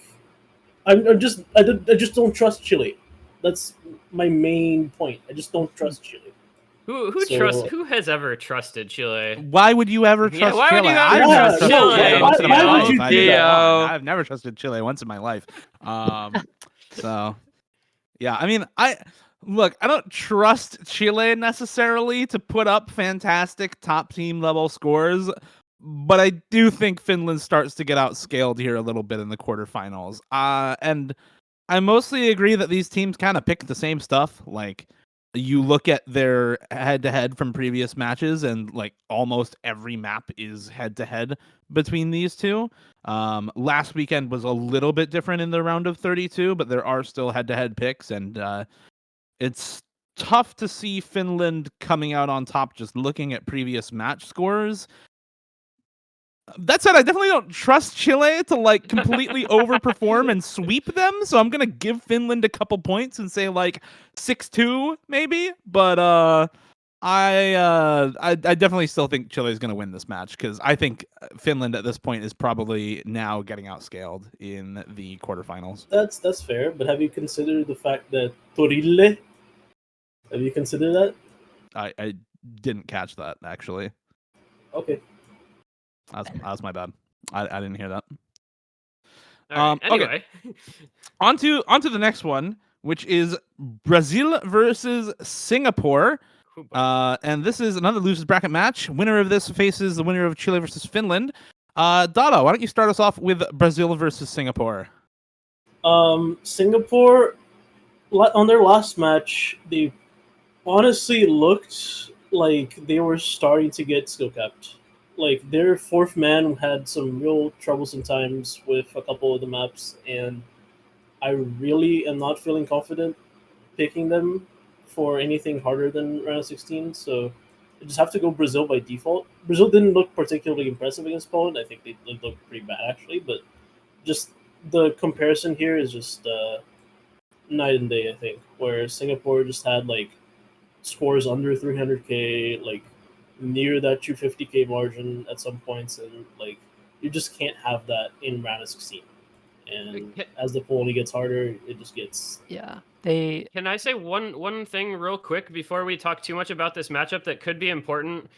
I just don't trust Chile. That's my main point. I just don't trust Chile. Who has ever trusted Chile? Why would you ever trust why would Chile? you ever I've never trust trusted Chile? Chile once in my Why would life. you do that? I've never trusted Chile once in my life. So, yeah, I mean, I don't trust Chile necessarily to put up fantastic top team level scores, but I do think Finland starts to get outscaled here a little bit in the quarterfinals. And I mostly agree that these teams kind of pick the same stuff. Like, you look at their head-to-head from previous matches, and like almost every map is head-to-head between these two. Last weekend was a little bit different in the round of 32, but there are still head-to-head picks, and it's tough to see Finland coming out on top just looking at previous match scores. That said, I definitely don't trust Chile to like completely overperform and sweep them. So I'm gonna give Finland a couple points and say like 6-2 maybe. But I definitely still think Chile is gonna win this match because I think Finland at this point is probably now getting outscaled in the quarterfinals. That's fair. But have you considered the fact that Torille? Have you considered that? I didn't catch that actually. Okay. That's my bad. I didn't hear that. All right, anyway. Okay. On to the next one, which is Brazil versus Singapore. And this is another losers bracket match. Winner of this faces the winner of Chile versus Finland. Dada, why don't you start us off with Brazil versus Singapore? Singapore, on their last match, they honestly looked like they were starting to get skill capped. Like, their fourth man had some real troublesome times with a couple of the maps, and I really am not feeling confident picking them for anything harder than round 16, so I just have to go Brazil by default. Brazil didn't look particularly impressive against Poland. I think they looked pretty bad, actually, but just the comparison here is just night and day, I think, where Singapore just had, like, scores under 300k, like, near that 250k margin at some points, and like you just can't have that in round of 16. and Ca- as the quality gets harder, it just gets. Yeah, they Can I say one thing real quick before we talk too much about this matchup that could be important?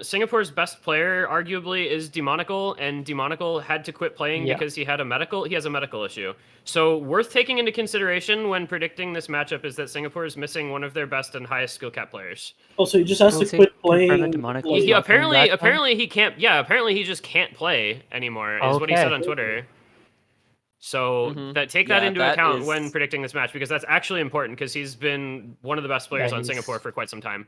Singapore's best player arguably is Demonical, and Demonical had to quit playing Yeah. because he has a medical issue. So worth taking into consideration when predicting this matchup is that Singapore is missing one of their best and highest skill cap players. Oh, so he just has Will to say quit confirm that playing. Demonic like- is not playing that time? Apparently he can't. Yeah, apparently he just can't play anymore. Is what he said Okay. on Twitter. So take that Yeah, into that account is- when predicting this match because that's actually important because he's been one of the best players Yeah, on he's- Singapore for quite some time.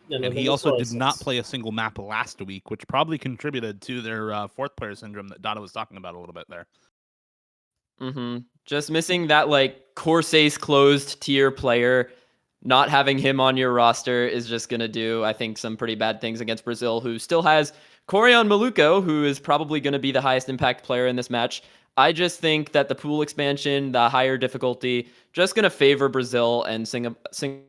Yeah, no, And that he makes also a lot did of not sense. play a single map last week, which probably contributed to their fourth player syndrome that Dada was talking about a little bit there. Just missing that like Corsace closed tier player, not having him on your roster is just gonna do, I think, some pretty bad things against Brazil, who still has Corian Maluko, who is probably gonna be the highest impact player in this match. I just think that the pool expansion, the higher difficulty, just gonna favor Brazil and Singapore,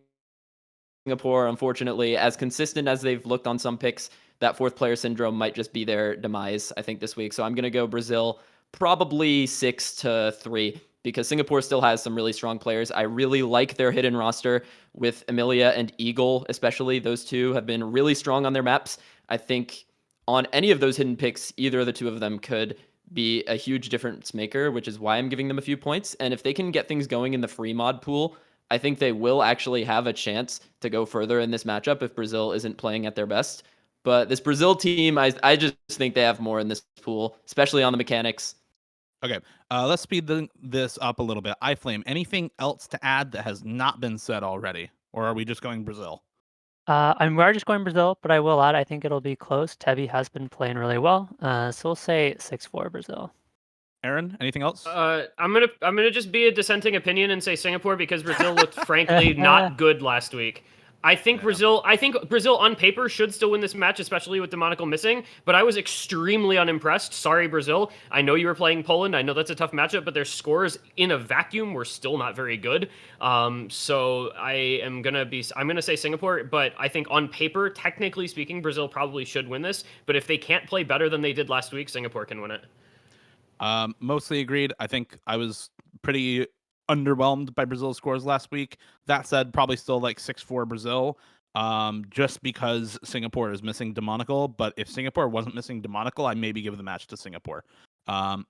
unfortunately, as consistent as they've looked on some picks, that fourth player syndrome might just be their demise, I think, this week. So I'm going to go Brazil probably 6-3 because Singapore still has some really strong players. I really like their hidden roster with Emilia and Eagle, especially. Those two have been really strong on their maps. I think on any of those hidden picks, either of the two of them could be a huge difference maker, which is why I'm giving them a few points. And if they can get things going in the free mod pool, I think they will actually have a chance to go further in this matchup if Brazil isn't playing at their best. But this Brazil team, I just think they have more in this pool, especially on the mechanics. Okay, let's speed this up a little bit. iFlame, anything else to add that has not been said already? Or are we just going Brazil? we're just going Brazil, but I will add, I think it'll be close. Tebi has been playing really well, so we'll say 6-4 Brazil. Aaron, anything else? I'm gonna just be a dissenting opinion and say Singapore because Brazil looked frankly not good last week. I think Brazil on paper should still win this match, especially with Demonical missing. But I was extremely unimpressed. Sorry, Brazil. I know you were playing Poland. I know that's a tough matchup, but their scores in a vacuum were still not very good. So I'm gonna say Singapore. But I think on paper, technically speaking, Brazil probably should win this. But if they can't play better than they did last week, Singapore can win it. Mostly agreed. I think I was pretty underwhelmed by Brazil's scores last week. That said, probably still like 6-4 Brazil. Just because Singapore is missing Demonical, but if Singapore wasn't missing Demonical, I maybe give the match to Singapore.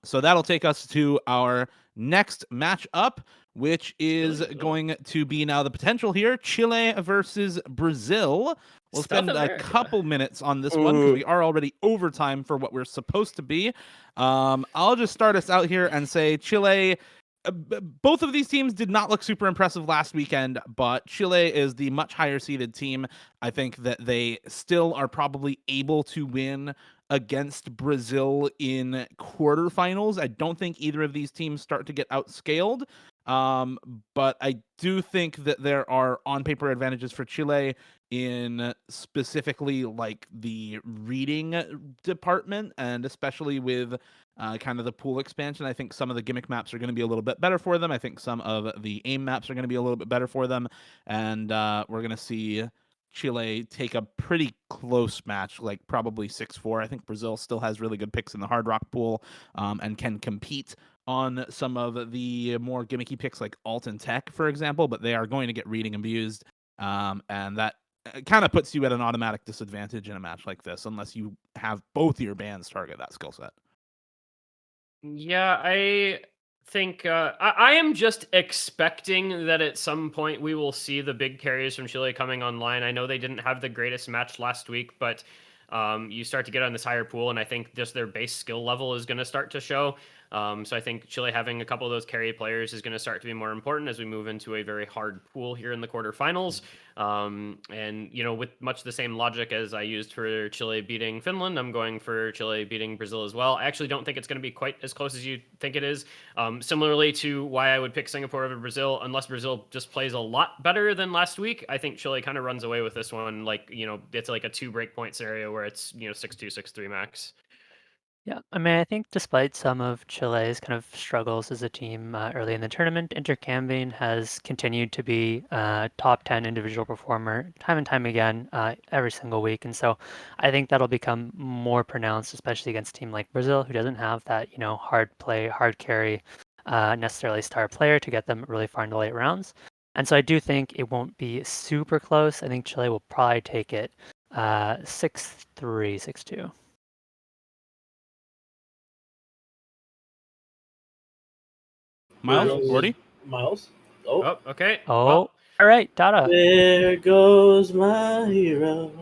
So that'll take us to our next match up, which is going to be now the potential here: Chile versus Brazil. We'll South spend a America. couple minutes on this one because we are already overtime for what we're supposed to be. I'll just start us out here and say Chile. Both of these teams did not look super impressive last weekend, but Chile is the much higher seeded team. I think that they still are probably able to win against Brazil in quarterfinals. I don't think either of these teams start to get outscaled. But I do think that there are on paper advantages for Chile in specifically like the reading department, and especially with kind of the pool expansion. I think some of the gimmick maps are going to be a little bit better for them. I think some of the aim maps are going to be a little bit better for them. And we're going to see Chile take a pretty close match, like probably 6-4. I think Brazil still has really good picks in the Hard Rock pool and can compete on some of the more gimmicky picks like Alt and Tech, for example, but they are going to get reading abused. And that kind of puts you at an automatic disadvantage in a match like this, unless you have both your bands target that skill set. Yeah, I think I am just expecting that at some point we will see the big carriers from Chile coming online. I know they didn't have the greatest match last week, but you start to get on this higher pool, and I think just their base skill level is going to start to show. So I think Chile having a couple of those carry players is going to start to be more important as we move into a very hard pool here in the quarterfinals. And with much the same logic as I used for Chile beating Finland, I'm going for Chile beating Brazil as well. I actually don't think it's going to be quite as close as you think it is. Similarly to why I would pick Singapore over Brazil, unless Brazil just plays a lot better than last week. I think Chile kind of runs away with this one. Like, it's like a 2 breakpoint scenario where it's 6-2, 6-3 max. Yeah, I mean, I think despite some of Chile's kind of struggles as a team early in the tournament, Intercambine has continued to be top 10 individual performer time and time again every single week. And so I think that'll become more pronounced, especially against a team like Brazil, who doesn't have that, hard play, hard carry, necessarily star player to get them really far into late rounds. And so I do think it won't be super close. I think Chile will probably take it 6-3, 6-2. Miles, 40. Miles. Oh, Oh, okay. Oh, Well, all right, Dada. there goes my hero.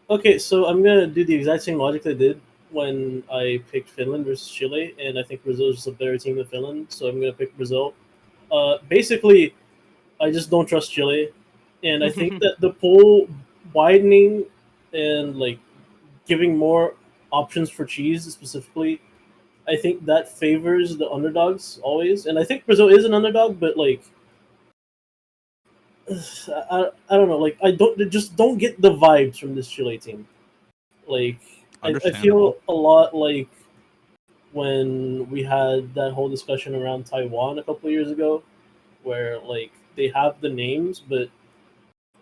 Okay, so I'm gonna do the exact same logic I did when I picked Finland versus Chile, and I think Brazil is just a better team than Finland, so I'm gonna pick Brazil. Basically, I just don't trust Chile, and I think that the pool widening and like giving more options for cheese specifically, I think that favors the underdogs always, and I think Brazil is an underdog, but like I don't know, like I don't get the vibes from this Chile team. Like I Understandable. feel a lot like when we had that whole discussion around Taiwan a couple of years ago, where like they have the names, but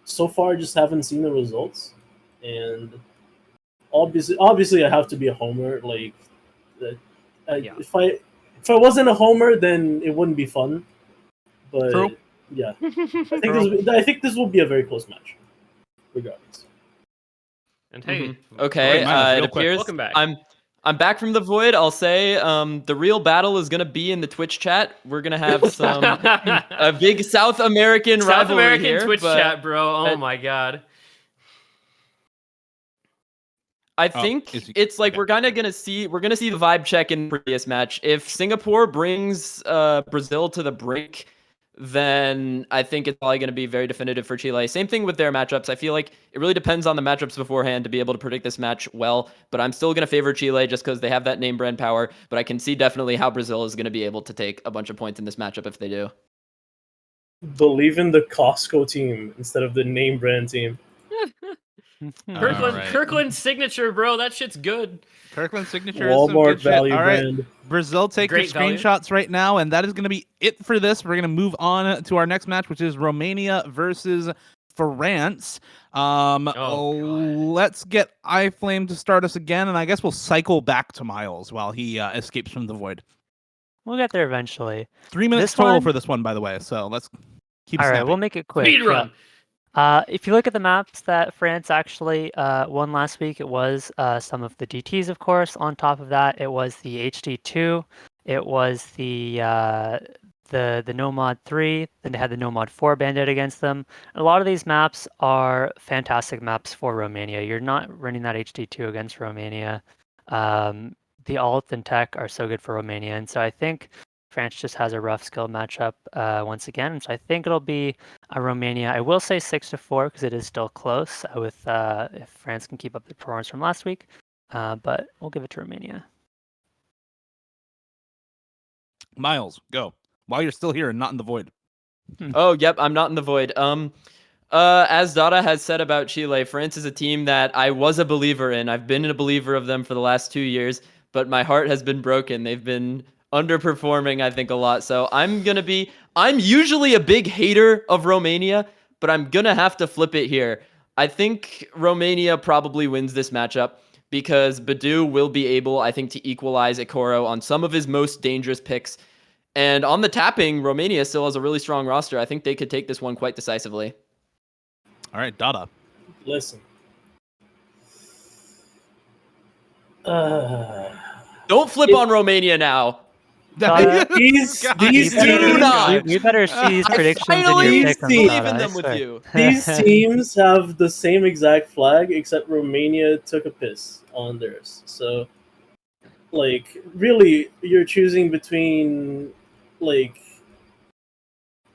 so far just haven't seen the results. And obviously, I have to be a homer. Like, Yeah. if I wasn't a homer, then it wouldn't be fun. But True. yeah, True. I think this will be a very close match, regardless. And hey, Okay, Wait, Miles, it real quick. appears Welcome back. I'm back from the void. I'll say the real battle is gonna be in the Twitch chat. We're gonna have some a big South American South rivalry American here, Twitch but chat, bro. Oh uh, my god. I Oh, think is he- it's like okay. we're gonna see the vibe check in the previous match. If Singapore brings Brazil to the brink, then I think it's probably going to be very definitive for Chile. Same thing with their matchups. I feel like it really depends on the matchups beforehand to be able to predict this match well, but I'm still going to favor Chile just because they have that name brand power, but I can see definitely how Brazil is going to be able to take a bunch of points in this matchup if they do. Believe in the Costco team instead of the name brand team. Alright. Kirkland's signature, bro. That shit's good. Kirkland signature is some Walmart good shit. value All right. brand. Brazil take the Great value. screenshots right now, and that is going to be it for this. We're going to move on to our next match, which is Romania versus France. Let's get iFlame to start us again, and I guess we'll cycle back to Miles while he escapes from the void. We'll get there eventually. 3 minutes This total one- for this one, by the way, so let's keep All right, snapping. we'll make it quick. Speed yeah. run. If you look at the maps that France actually won last week, it was some of the DTs, of course. On top of that, it was the HD2. It was the No-Mod 3. Then they had the No-Mod 4 bandit against them. A lot of these maps are fantastic maps for Romania. You're not running that HD2 against Romania. The alt and tech are so good for Romania. And so I think France just has a rough skill matchup once again. So I think it'll be Romania. I will say 6-4 because it is still close with if France can keep up the performance from last week. But we'll give it to Romania. Miles, go. While you're still here and not in the void. Oh, yep, I'm not in the void. As Dada has said about Chile, France is a team that I was a believer in. I've been a believer of them for the last 2 years, but my heart has been broken. They've been underperforming, I think, a lot. So I'm usually a big hater of Romania, but I'm gonna have to flip it here. I think Romania probably wins this matchup because Badu will be able, I think, to equalize Ikoro on some of his most dangerous picks. And on the tapping, Romania still has a really strong roster. I think they could take this one quite decisively. All right, Dada. Listen. Don't flip on Romania now. These do not. We better see these I predictions in finally your pick. believe in them with you. These teams have the same exact flag, except Romania took a piss on theirs. So, like, really, you're choosing between, like,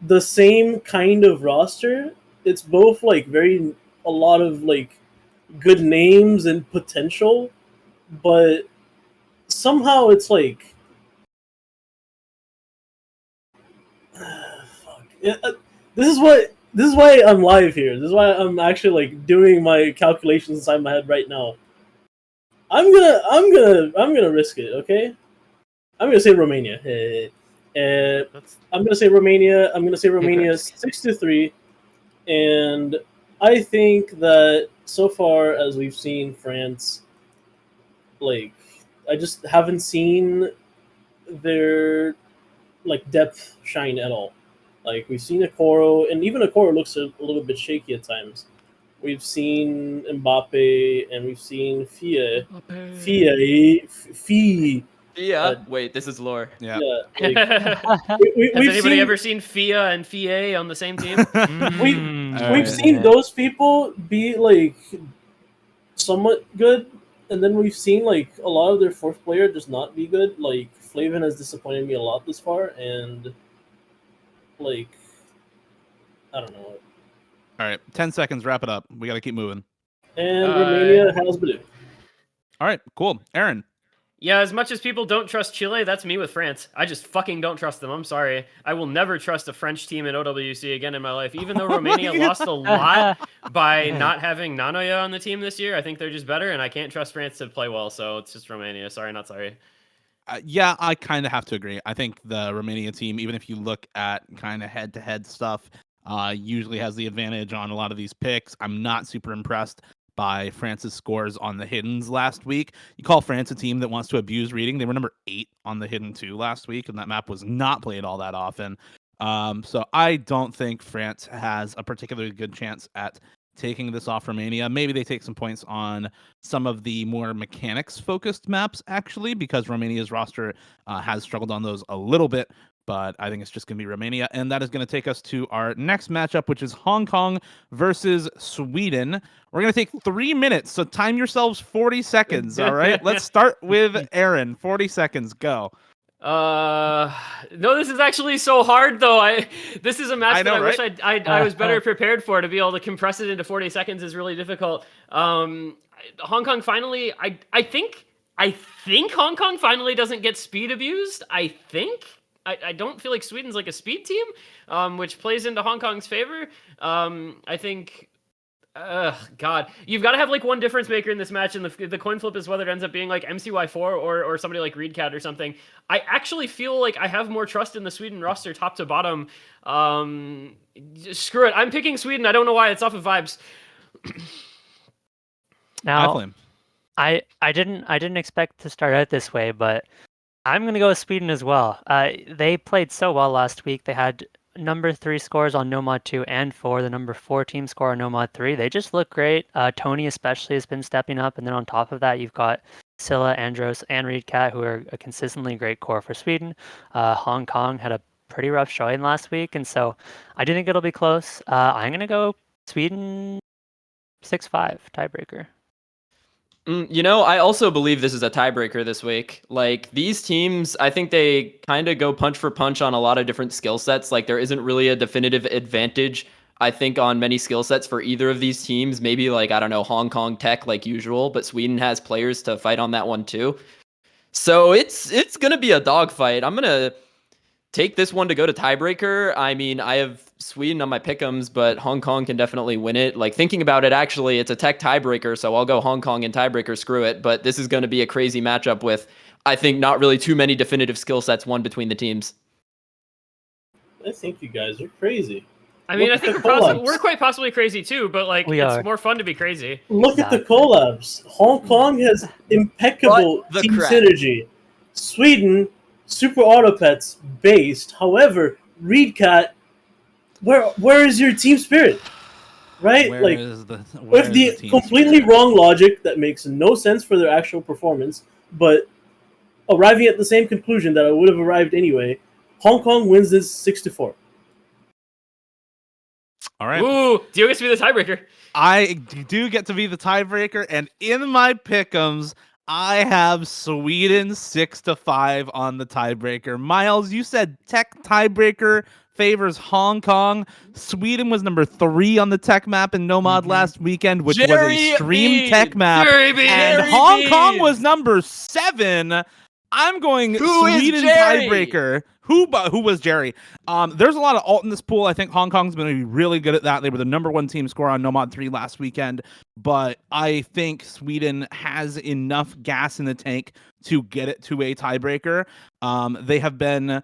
the same kind of roster. It's both, like, a lot of, like, good names and potential, but somehow it's like, fuck. This is why I'm live here. This is why I'm actually like doing my calculations inside my head right now. I'm gonna risk it. Okay, I'm gonna say Romania. I'm gonna say Romania. I'm gonna say Romania risk. 6-3, and I think that so far as we've seen France, like I just haven't seen their depth shine at all. Like we've seen Okoro, and even Okoro looks a little bit shaky at times. We've seen Mbappe, and we've seen Fia. Yeah. Wait, this is lore. Yeah. Like Has we've anybody seen ever seen Fia and Fia on the same team? we've Alright. seen those people be like somewhat good, and then we've seen like a lot of their fourth player just not be good. Like Flavin has disappointed me a lot this far, and like I don't know. All right, 10 seconds. Wrap it up. We got to keep moving. And Romania has Badu. All right, cool. Aaron. Yeah, as much as people don't trust Chile, that's me with France. I just fucking don't trust them. I'm sorry. I will never trust a French team in OWC again in my life. Even though Romania lost a lot by not having Nanoya on the team this year, I think they're just better, and I can't trust France to play well, so it's just Romania. Sorry, not sorry. Yeah, I kind of have to agree. I think the Romania team, even if you look at kind of head-to-head stuff, usually has the advantage on a lot of these picks. I'm not super impressed by France's scores on the hiddens last week. You call France a team that wants to abuse reading. They were number 8 on the hidden 2 last week, and that map was not played all that often. So I don't think France has a particularly good chance at taking this off Romania. Maybe they take some points on some of the more mechanics-focused maps, actually, because Romania's roster has struggled on those a little bit. But I think it's just going to be Romania. And that is going to take us to our next matchup, which is Hong Kong versus Sweden. We're going to take 3 minutes, so time yourselves 40 seconds, all right? Let's start with Aaron. 40 seconds, go. No, this is actually so hard though. This is a match that I wish I was better prepared for. To be able to compress it into 40 seconds is really difficult. Hong Kong finally, I think Hong Kong finally doesn't get speed abused. I think. I don't feel like Sweden's like a speed team, which plays into Hong Kong's favor. I think. God, you've got to have like one difference maker in this match, and the coin flip is whether it ends up being like MCY4 or somebody like Reedcat or something. I actually feel like I have more trust in the Sweden roster top to bottom. Screw it, I'm picking Sweden. I don't know why. It's off of vibes. Now, I didn't expect to start out this way, but I'm gonna go with Sweden as well. They played so well last week. They had number 3 scores on Nomad 2 and 4, the number 4 team score on Nomad 3. They just look great. Tony especially has been stepping up, and then on top of that, you've got Scylla, Andros, and Reedcat, who are a consistently great core for Sweden. Hong Kong had a pretty rough showing last week, and so I do think it'll be close. I'm gonna go Sweden 6-5 tiebreaker. You know, I also believe this is a tiebreaker this week. Like, these teams, I think they kind of go punch for punch on a lot of different skill sets. Like, there isn't really a definitive advantage, I think, on many skill sets for either of these teams. Maybe, like, I don't know, Hong Kong tech like usual, but Sweden has players to fight on that one too. So it's going to be a dogfight. I'm going to take this one to go to tiebreaker. I mean, I have Sweden on my pick'ems, but Hong Kong can definitely win it. Like, thinking about it, actually, it's a tech tiebreaker, so I'll go Hong Kong in tiebreaker, screw it. But this is going to be a crazy matchup with, I think, not really too many definitive skill sets won between the teams. I think you guys are crazy. I mean, I think we're quite possibly crazy too, but like it's more fun to be crazy. Look at the collabs. Hong Kong has impeccable team synergy. Sweden, Super Autopets based. However, Reedcat, where is your team spirit? Right? With the completely wrong logic that makes no sense for their actual performance, but arriving at the same conclusion that I would have arrived anyway, Hong Kong wins this 6-4. All right. Ooh, Dio gets to be the tiebreaker. I do get to be the tiebreaker, and in my pick'ems, I have Sweden 6-5 on the tiebreaker. Miles, you said tech tiebreaker favors Hong Kong. Sweden was number 3 on the tech map in Nomad last weekend, which was a stream tech map. And Hong Kong was number 7. I'm going Who is Sweden Jerry? tiebreaker. Who was Jerry? There's a lot of alt in this pool. I think Hong Kong's going to be really good at that. They were the #1 team score on No Mod 3 last weekend, but I think Sweden has enough gas in the tank to get it to a tiebreaker. They have been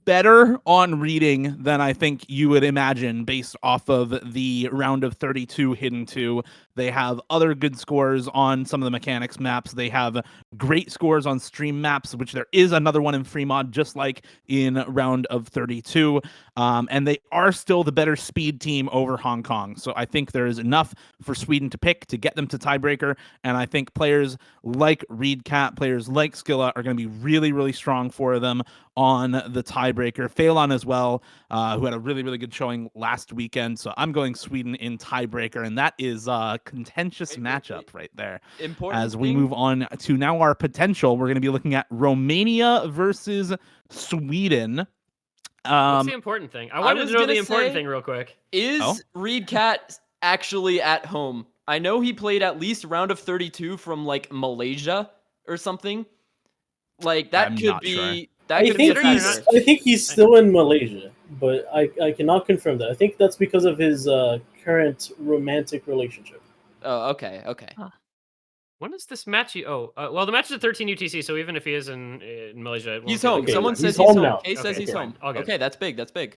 better on reading than I think you would imagine based off of the round of 32 hidden 2. They have other good scores on some of the mechanics maps. They have great scores on stream maps, which there is another one in free mod, just like in round of 32. And they are still the better speed team over Hong Kong. So I think there is enough for Sweden to pick to get them to tiebreaker. And I think players like ReedCat, players like Skilla are going to be really, really strong for them on the tiebreaker. Phelan as well, who had a really, really good showing last weekend. So I'm going Sweden in tiebreaker, and that is a contentious matchup right there. Important As we thing- move on to now our potential, we're going to be looking at Romania versus Sweden. What's the important thing? I wanted was to know the gonna important say- thing real quick. Is ReedCat actually at home? I know he played at least round of 32 from like Malaysia or something. Like that I'm could not be sure. that I could be a think he's factor. I think he's still in Malaysia, but I cannot confirm that. I think that's because of his current romantic relationship. Oh, okay. When is this match? Well, the match is at 13 UTC, so even if he is in Malaysia, it won't He's be home. like- Okay, Someone he's says home he's home. now. Kay says Okay, he's fine. home. All good. Okay, that's big. That's big.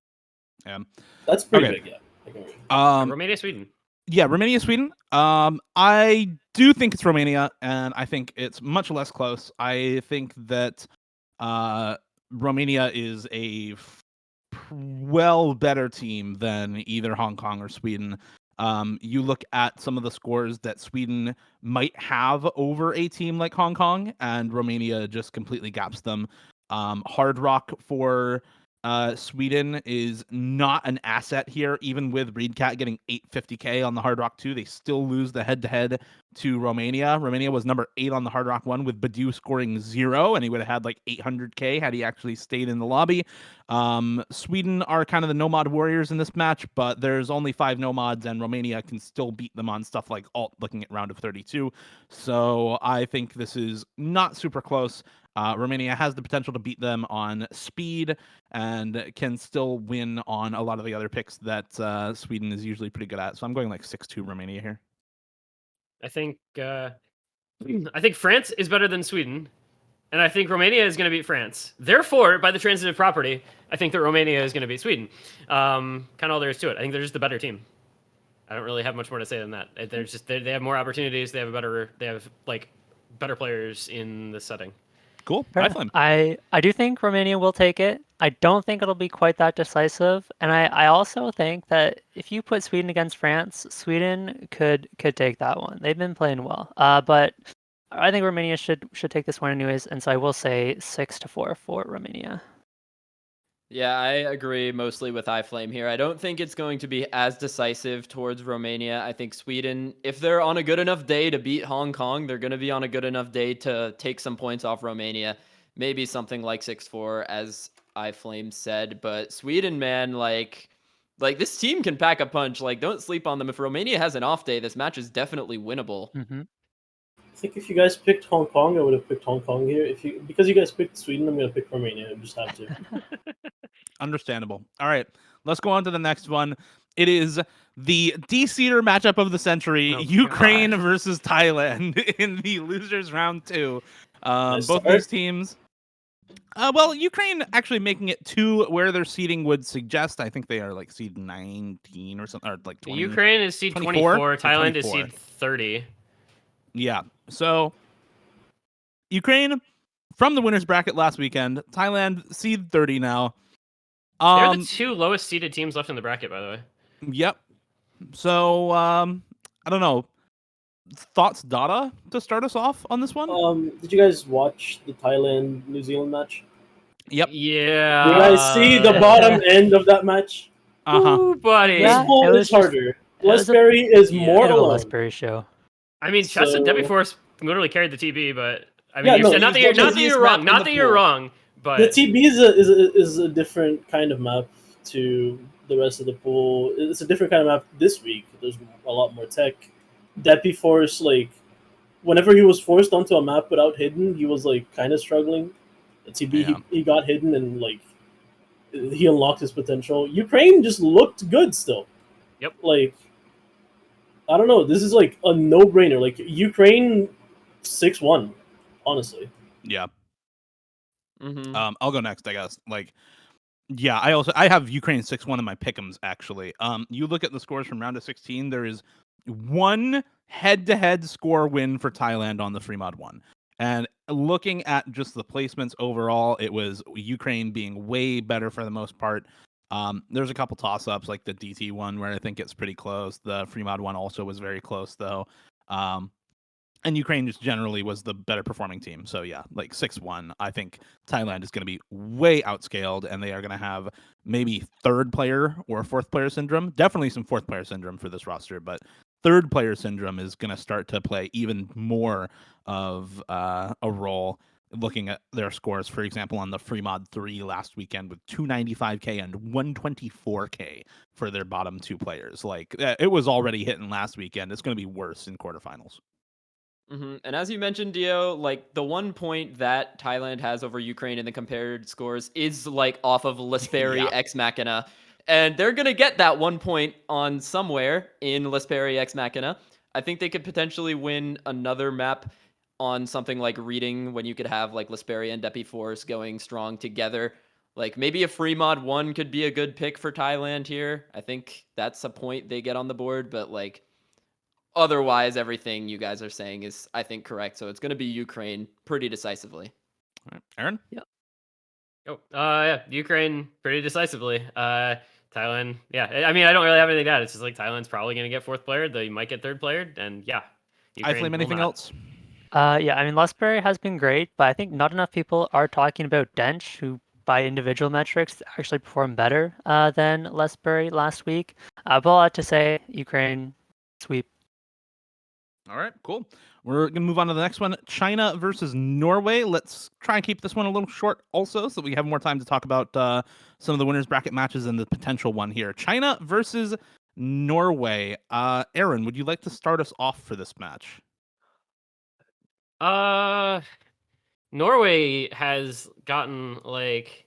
That's pretty Okay. big, yeah. I can agree. Romania, Sweden. Yeah, Romania, Sweden. I do think it's Romania, and I think it's much less close. I think that Romania is a well better team than either Hong Kong or Sweden. You look at some of the scores that Sweden might have over a team like Hong Kong, and Romania just completely gaps them. Hard Rock for Sweden is not an asset here, even with ReedCat getting 850k on the Hard Rock 2. They still lose the head-to-head to Romania. Romania was number 8 on the Hard Rock 1 with Badu scoring 0, and he would have had like 800k had he actually stayed in the lobby. Sweden are kind of the Nomad warriors in this match, but there's only 5 Nomads, and Romania can still beat them on stuff like alt, looking at round of 32. So I think this is not super close. Romania has the potential to beat them on speed and can still win on a lot of the other picks that Sweden is usually pretty good at. So I'm going like 6-2 Romania here. I think France is better than Sweden, and I think Romania is going to beat France. Therefore, by the transitive property, I think that Romania is going to beat Sweden. Kind of all there is to it. I think they're just the better team. I don't really have much more to say than that. They're just they have more opportunities. They have like better players in the setting. Cool. Fair Hi, enough. Flame. I do think Romania will take it. I don't think it'll be quite that decisive, and I also think that if you put Sweden against France, Sweden could take that one. They've been playing well, but I think Romania should take this one anyways, and so I will say 6-4 for Romania. Yeah, I agree mostly with iFlame here. I don't think it's going to be as decisive towards Romania. I think Sweden, if they're on a good enough day to beat Hong Kong, they're going to be on a good enough day to take some points off Romania. Maybe something like 6-4, as iFlame said. But Sweden, man, like this team can pack a punch. Like, don't sleep on them. If Romania has an off day, this match is definitely winnable. Mm-hmm. I think if you guys picked Hong Kong, I would have picked Hong Kong here. Because you guys picked Sweden, I'm gonna pick Romania. I just have to. Understandable. All right, let's go on to the next one. It is the D-seeder matchup of the century: Oh, Ukraine God. versus Thailand in the losers round 2. Nice Both start. these teams. Well, Ukraine actually making it to where their seeding would suggest. I think they are like seed 19 or something, or like 20. Ukraine is seed 24? 24. Thailand is 24. seed 30. Yeah. So Ukraine from the winners bracket last weekend. Thailand seed 30 now. They're the 2 lowest seeded teams left in the bracket, by the way. Yep. So I don't know. Thoughts, Dada, to start us off on this one? Did you guys watch the Thailand New Zealand match? Yep. Yeah. Did you guys see the bottom end of that match? Uh-huh. Ooh, buddy. Yeah. This pool it was is harder. it was a Westbury is Yeah. more Bit of a alone. Westbury show. I mean, Chess and So- Debbie Force literally carried the TB, but I mean, Yeah, you're no, saying, not that he you're was not the that you're easiest wrong, map in not the that you're pool. wrong, but The TB is a different kind of map to the rest of the pool. It's a different kind of map this week. There's a lot more tech. Debbie Force, like, whenever he was forced onto a map without hidden, he was like kind of struggling. At TB, Yeah. he got hidden and like he unlocked his potential. Ukraine just looked good still. Yep. Like, I don't know. This is like a no-brainer. Like Ukraine 6-1, honestly. Yeah. Mm-hmm. I'll go next, I guess. Like, yeah, I have Ukraine 6-1 in my pick'ems actually. You look at the scores from round of 16. There is one head-to-head score win for Thailand on the free mod 1. And looking at just the placements overall, it was Ukraine being way better for the most part. There's a couple toss-ups like the DT one where I think it's pretty close. The free mod 1 also was very close though. And Ukraine just generally was the better performing team. So yeah, like 6-1. I think Thailand is going to be way outscaled, and they are going to have maybe third player or fourth player syndrome. Definitely some fourth player syndrome for this roster, but third player syndrome is going to start to play even more of a role. Looking at their scores, for example, on the free mod 3 last weekend with 295k and 124k for their bottom two players. Like it was already hitting last weekend. It's going to be worse in quarterfinals. Mm-hmm. And as you mentioned, Dio, like the 1 point that Thailand has over Ukraine in the compared scores is like off of Lesperi Yeah. Ex Machina. And they're going to get that 1 point on somewhere in Lesperi Ex Machina. I think they could potentially win another map on something like Reading when you could have like Lesperi and Depi Force going strong together. Like maybe a free mod 1 could be a good pick for Thailand here. I think that's a point they get on the board, but like otherwise, everything you guys are saying is, I think, correct. So it's going to be Ukraine pretty decisively. All right. Aaron? Yeah, Ukraine pretty decisively. Thailand, yeah. I mean, I don't really have anything to add. It's just like Thailand's probably going to get fourth player. They might get third player, and yeah, Ukraine iFlame, will anything not. else? Yeah, I mean, Lustberry has been great, but I think not enough people are talking about Dench, who by individual metrics actually performed better than Lustberry last week. But a lot to say, Ukraine sweep. All right, cool. We're going to move on to the next one. China versus Norway. Let's try and keep this one a little short also so we have more time to talk about some of the winners bracket matches and the potential one here. China versus Norway. Aaron, would you like to start us off for this match? Norway has gotten like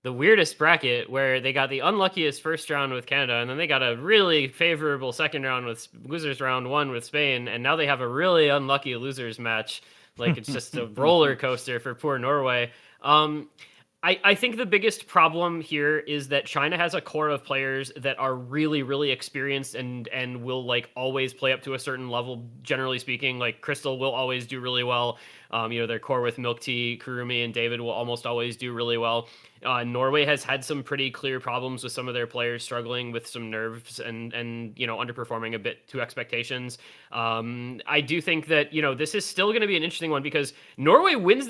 the weirdest bracket where they got the unluckiest first round with Canada, and then they got a really favorable second round with losers round 1 with Spain, and now they have a really unlucky losers match. Like it's just a roller coaster for poor Norway. I think the biggest problem here is that China has a core of players that are really, really experienced and will like always play up to a certain level. Generally speaking, like Crystal will always do really well. Their core with Milk Tea, Kurumi, and David will almost always do really well. Norway has had some pretty clear problems with some of their players struggling with some nerves and underperforming a bit to expectations. I do think that this is still going to be an interesting one because Norway wins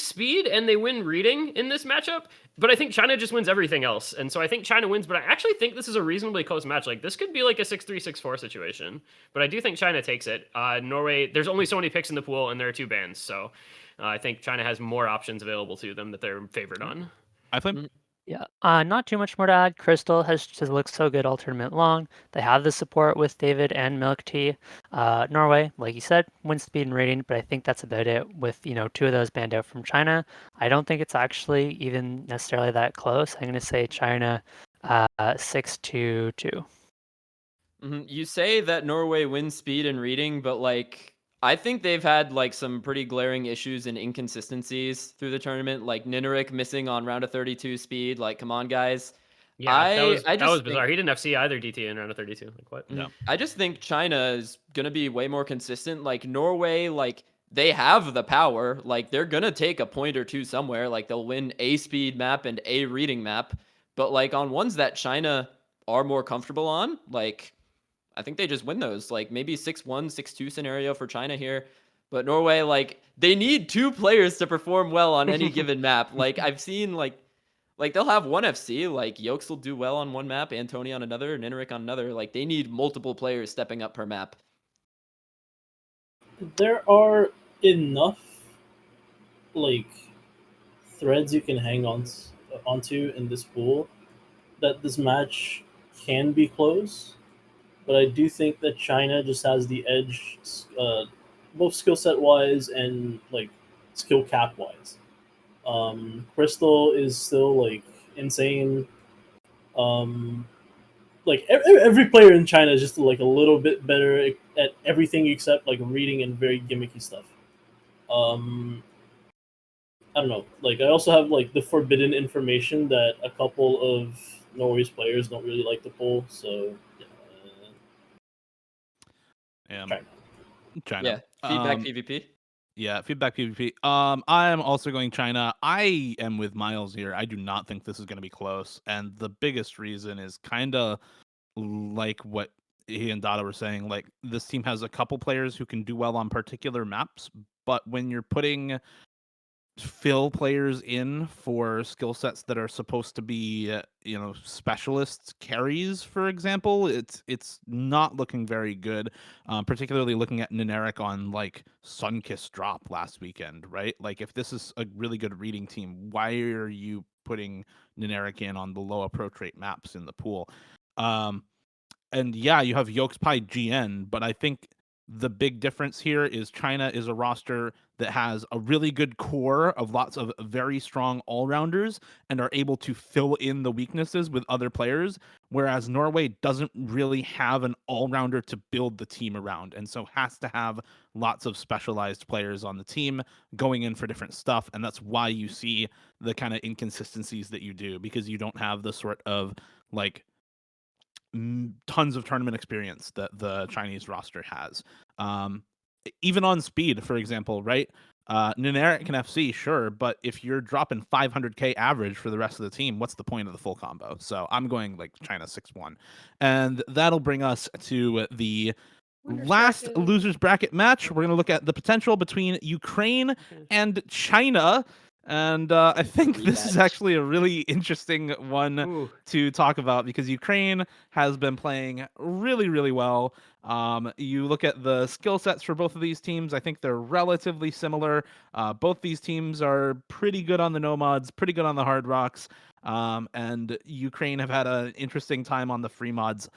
speed and they win reading in this matchup, but I think China just wins everything else, and so I think China wins. But I actually think this is a reasonably close match. Like this could be like a 6-3, 6-4 situation, but I do think China takes it. Norway, there's only so many picks in the pool, and there are 2 bans, so. I think China has more options available to them that they're favored on. iFlame? Yeah, not too much more to add. Crystal has just looked so good all tournament long. They have the support with David and Milk Tea. Norway, like you said, wins speed and rating, but I think that's about it with, 2 of those banned out from China. I don't think it's actually even necessarily that close. I'm going to say China 6-2-2. Mm-hmm. You say that Norway wins speed and reading, but like I think they've had like some pretty glaring issues and inconsistencies through the tournament, like Nineric missing on round of 32 speed. Like, come on, guys. Yeah, that was I just bizarre. think He didn't FC either DT in round of 32. Like what? No. I just think China is gonna be way more consistent. Like Norway, like they have the power. Like they're gonna take a point or two somewhere. Like they'll win a speed map and a reading map. But like on ones that China are more comfortable on, like I think they just win those. Like maybe 6-1, 6-2 scenario for China here. But Norway, like they need 2 players to perform well on any given map. Like I've seen like they'll have one FC, like Yokes will do well on one map, Antony on another, Nineric on another. Like they need multiple players stepping up per map. There are enough like threads you can hang onto in this pool that this match can be close. but I do think that China just has the edge, both skill set wise and like skill cap wise. Crystal is still like insane. Um, like every player in China is just like a little bit better at everything except like reading and very gimmicky stuff. Um, I don't know. Like I also have like the forbidden information that a couple of Norway's players don't really like to pull. So China. China. Yeah, feedback PvP. Yeah, feedback PvP. I am also going China. I am with Miles here. I do not think this is going to be close, and the biggest reason is kind of like what he and Dada were saying. Like this team has a couple players who can do well on particular maps, but when you're putting fill players in for skill sets that are supposed to be specialists carries, for example, it's not looking very good, particularly looking at Nineric on like Sunkiss drop last weekend, right? Like if this is a really good reading team, why are you putting Nineric in on the low approach rate maps in the pool? And yeah, you have Yokespai GN, but I think the big difference here is China is a roster that has a really good core of lots of very strong all-rounders and are able to fill in the weaknesses with other players, whereas Norway doesn't really have an all-rounder to build the team around, and so has to have lots of specialized players on the team going in for different stuff, and that's why you see the kind of inconsistencies that you do, because you don't have the sort of like tons of tournament experience that the Chinese roster has. Even on speed, for example, right? Nineric can FC, sure, but if you're dropping 500k average for the rest of the team, what's the point of the full combo? So I'm going like China 6-1. And that'll bring us to the last losers bracket match. We're going to look at the potential between Ukraine and China. And I think this is actually a really interesting one to talk about because Ukraine has been playing really, really well. You look at the skill sets for both of these teams, I think they're relatively similar. Both these teams are pretty good on the Nomads, pretty good on the Hard Rocks, and Ukraine have had an interesting time on the free mods.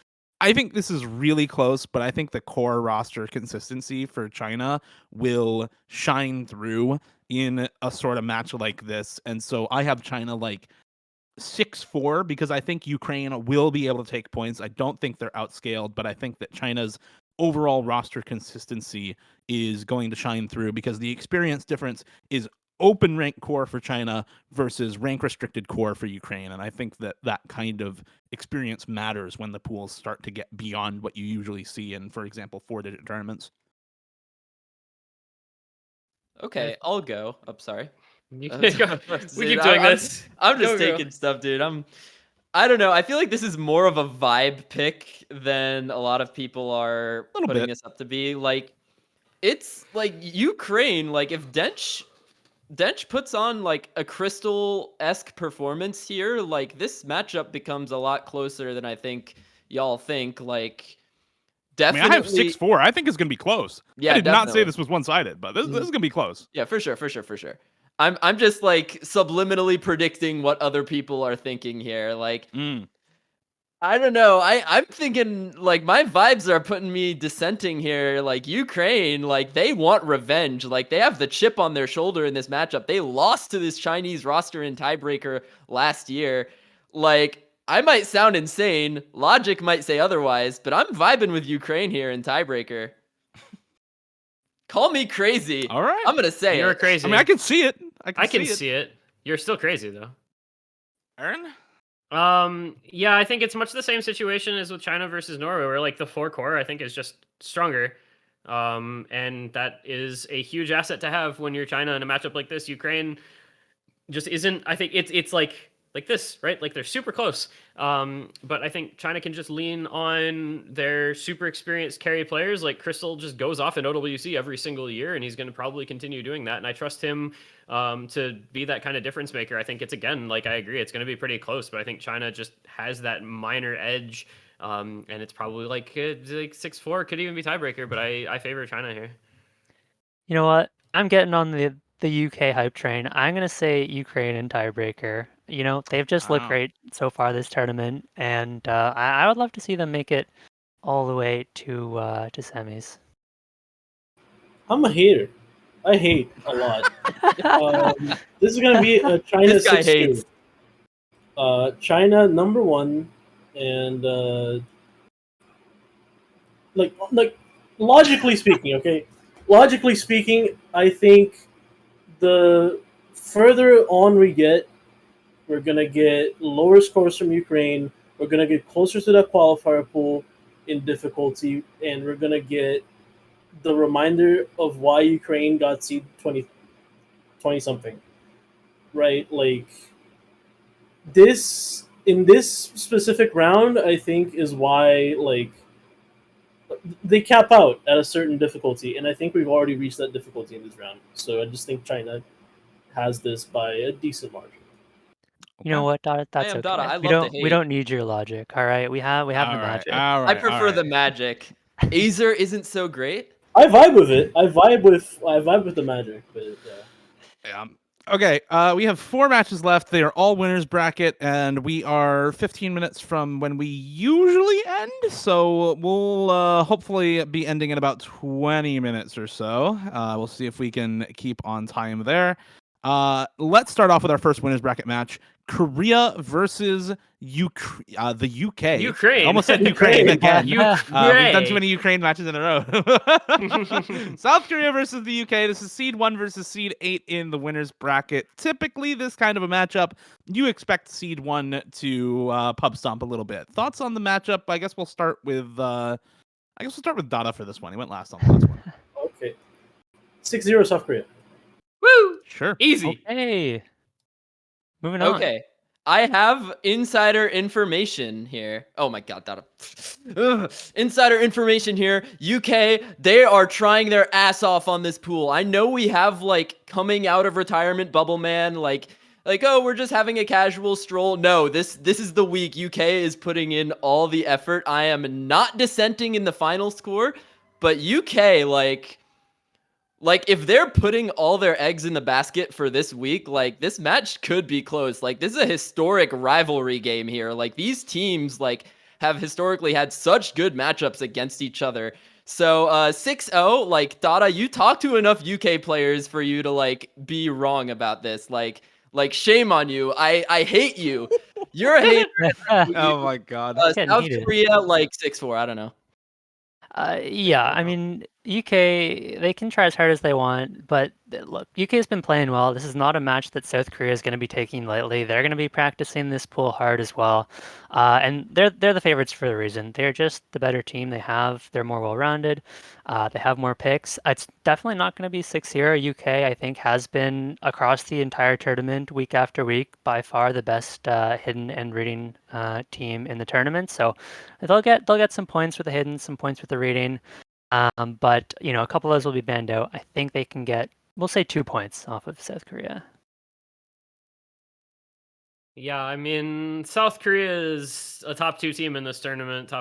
I think this is really close, but I think the core roster consistency for China will shine through in a sort of match like this. And so I have China like 6-4 because I think Ukraine will be able to take points. I don't think they're outscaled, but I think that China's overall roster consistency is going to shine through because the experience difference is open rank core for China versus rank restricted core for Ukraine. And I think that that kind of experience matters when the pools start to get beyond what you usually see in, for example, 4-digit tournaments. Okay, I'll go. I'm sorry. We keep doing this. I'm just taking stuff, dude. I don't know. I feel like this is more of a vibe pick than a lot of people are putting this up to be. Like, it's like Ukraine. Like, if Dench puts on like a Crystal-esque performance here, like this matchup becomes a lot closer than I think y'all think. Like, definitely. I mean, I have 6-4. I think it's gonna be close. Yeah, I did definitely not say this was one-sided, but this is gonna be close. Yeah, for sure. I'm just like subliminally predicting what other people are thinking here. Like, I don't know. I'm thinking like my vibes are putting me dissenting here. Like Ukraine, like they want revenge. Like they have the chip on their shoulder in this matchup. They lost to this Chinese roster in Tiebreaker last year. Like I might sound insane. Logic might say otherwise, but I'm vibing with Ukraine here in Tiebreaker. Call me crazy. All right. I'm gonna say You're it. crazy. I mean, I can see it. I can see it. You're still crazy though. Aaron? Yeah, I think it's much the same situation as with China versus Norway, where like the 4 core I think is just stronger. And that is a huge asset to have when you're China in a matchup like this. Ukraine just isn't. I think it's like this, right? Like they're super close. But I think China can just lean on their super experienced carry players. Like Crystal just goes off in OWC every single year, and he's going to probably continue doing that. And I trust him to be that kind of difference maker. I think it's, again, like I agree, it's going to be pretty close, but I think China just has that minor edge. And it's probably like 6-4, could even be tiebreaker, but I favor China here. You know what? I'm getting on the UK hype train. I'm gonna say Ukraine and tiebreaker. You know, they've just looked great so far this tournament, and I would love to see them make it all the way to semis. I'm a hater. I hate a lot. This is gonna be a China This guy 6-2. hates. China #1, and like logically speaking, okay. Logically speaking, I think the further on we get, we're gonna get lower scores from Ukraine. We're gonna get closer to that qualifier pool in difficulty, and we're gonna get the reminder of why Ukraine got seed 20 something, right? Like this in this specific round, I think is why like they cap out at a certain difficulty, and I think we've already reached that difficulty in this round. So I just think China has this by a decent margin. You know what, Dada? That's am okay. Dada, I We love to we hate. don't need your logic. All right, we have the magic. All I right, prefer the magic. Azer isn't so great. I vibe with it. I vibe with the magic, but Yeah. Okay, we have 4 matches left. They are all winners bracket, and we are 15 minutes from when we usually end. So we'll hopefully be ending in about 20 minutes or so. We'll see if we can keep on time there. Let's start off with our first winners bracket match: Korea versus the UK. Ukraine. I almost said Ukraine again. Ukraine. We've done too many Ukraine matches in a row. South Korea versus the UK. This is seed 1 versus seed 8 in the winners bracket. Typically, this kind of a matchup, you expect seed 1 to pub stomp a little bit. Thoughts on the matchup? I guess we'll start with Dada for this one. He went last on the last one. okay. 6-0 South Korea. Woo! Sure. Easy. Hey, moving on. Okay. I have insider information here. Oh my god, insider information here. UK, they are trying their ass off on this pool. I know we have like coming out of retirement bubble man, like oh, we're just having a casual stroll. No, this is the week UK is putting in all the effort. I am not dissenting in the final score, but UK like if they're putting all their eggs in the basket for this week, like this match could be close. Like this is a historic rivalry game here. Like these teams like have historically had such good matchups against each other. So 6-0, like Dada, you talk to enough UK players for you to like be wrong about this. Like shame on you. I hate you. You're a hater. Oh my god. Getting South heated. Korea like 6-4. I don't know. Yeah, I mean, UK, they can try as hard as they want, but look, UK's been playing well. This is not a match that South Korea is going to be taking lightly. They're going to be practicing this pool hard as well, and they're the favorites for a reason. They're just the better team. They're more well-rounded. They have more picks. It's definitely not going to be 6-0. UK, I think, has been across the entire tournament, week after week, by far the best hidden and reading team in the tournament. So they'll get some points with the hidden, some points with the reading. But you know, a couple of those will be banned out. I think they can get, we'll say, 2 points off of South Korea. Yeah, I mean, South Korea is a top 2 team in this tournament.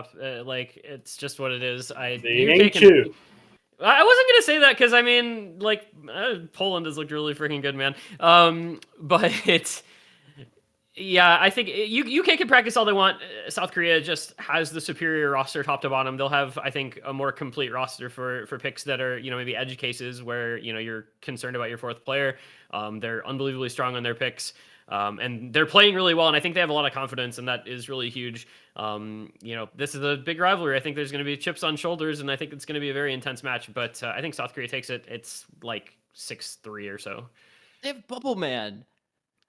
Like it's just what it is. they UK ain't can- you. I wasn't gonna say that because I mean, like Poland has looked really freaking good, man. But it's. Yeah, I think UK can practice all they want. South Korea just has the superior roster top to bottom. They'll have, I think, a more complete roster for picks that are, you know, maybe edge cases where, you know, you're concerned about your 4th player. They're unbelievably strong on their picks. And they're playing really well, and I think they have a lot of confidence, and that is really huge. You know, this is a big rivalry. I think there's going to be chips on shoulders, and I think it's going to be a very intense match. But I think South Korea takes it. It's like 6-3 or so. They have Bubble Man.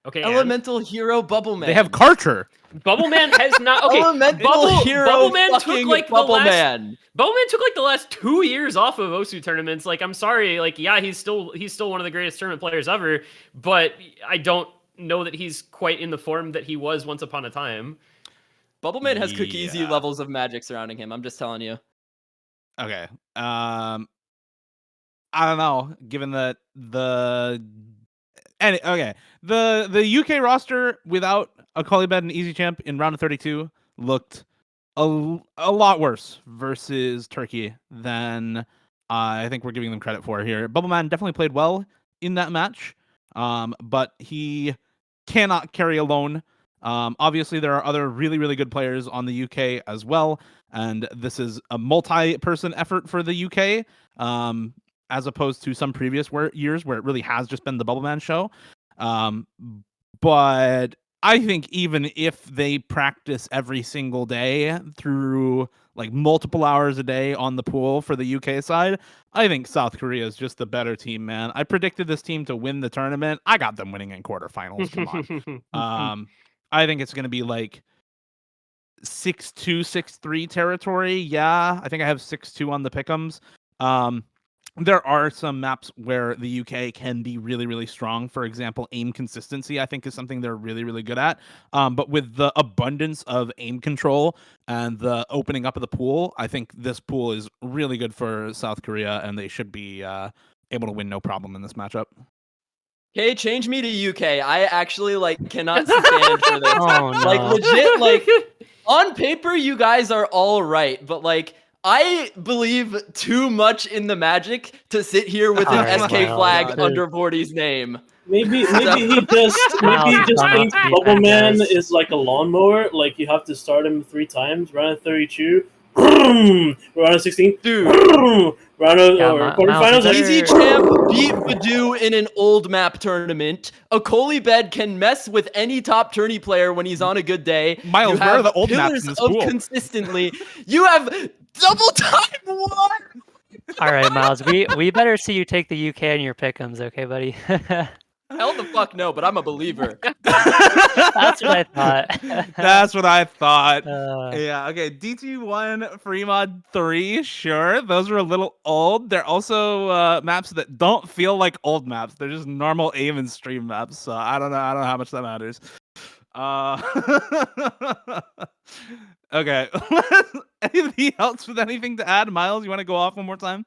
Okay, Elemental hero Bubble Man. They have Karcher. Bubble Man has not. Okay, Elemental hero Bubble Man took fucking like Bubble the last. Man. Bubble Man took like the last 2 years off of OSU tournaments. Like, I'm sorry. Like, yeah, he's still one of the greatest tournament players ever, but I don't know that he's quite in the form that he was once upon a time. Bubble Man has cookies Yeah. levels of magic surrounding him. I'm just telling you. Okay. I don't know. Given that okay, the UK roster without a Colibet and Easy Champ in round of 32 looked a lot worse versus Turkey than I think we're giving them credit for here. Bubbleman definitely played well in that match, but he cannot carry alone Obviously, there are other really, really good players on the UK as well, and this is a multi-person effort for the UK, as opposed to some previous years where it really has just been the Bubble Man show. But I think even if they practice every single day through like multiple hours a day on the pool for the UK side, I think South Korea is just the better team, man. I predicted this team to win the tournament. I got them winning in quarterfinals. Come on. I think it's going to be like 6-2, 6-3 territory. Yeah, I think I have 6-2 on the pick'ems. There are some maps where the UK can be really, really strong. For example, aim consistency, I think, is something they're really, really good at. But with the abundance of aim control and the opening up of the pool, I think this pool is really good for South Korea, and they should be able to win no problem in this matchup. Okay, change me to UK. I actually cannot stand for this. Oh, no. Like legit, on paper you guys are all right, but I believe too much in the Magic to sit here with an Alright, SK Miles. flag under Vorty's name. Maybe he just thinks Bubble Man is like a lawnmower. Like you have to start him 3 times. Round of 32, round of 16, Dude. round of quarterfinals. Easy Champ beat Badoo in an old map tournament. Akoli Bed can mess with any top tourney player when he's on a good day. Miles, where are the old maps in this pool? Consistently. You have double time one. All right, Miles. We better see you take the UK in your pick'ems, okay, buddy? Hell the fuck no, but I'm a believer. That's what I thought. That's what I thought. Uh, Yeah, okay. DT1, Free Mod 3, sure. Those are a little old. They're also maps that don't feel like old maps. They're just normal aim and stream maps. So I don't know how much that matters. Okay. Anything else with anything to add? Miles, you want to go off one more time?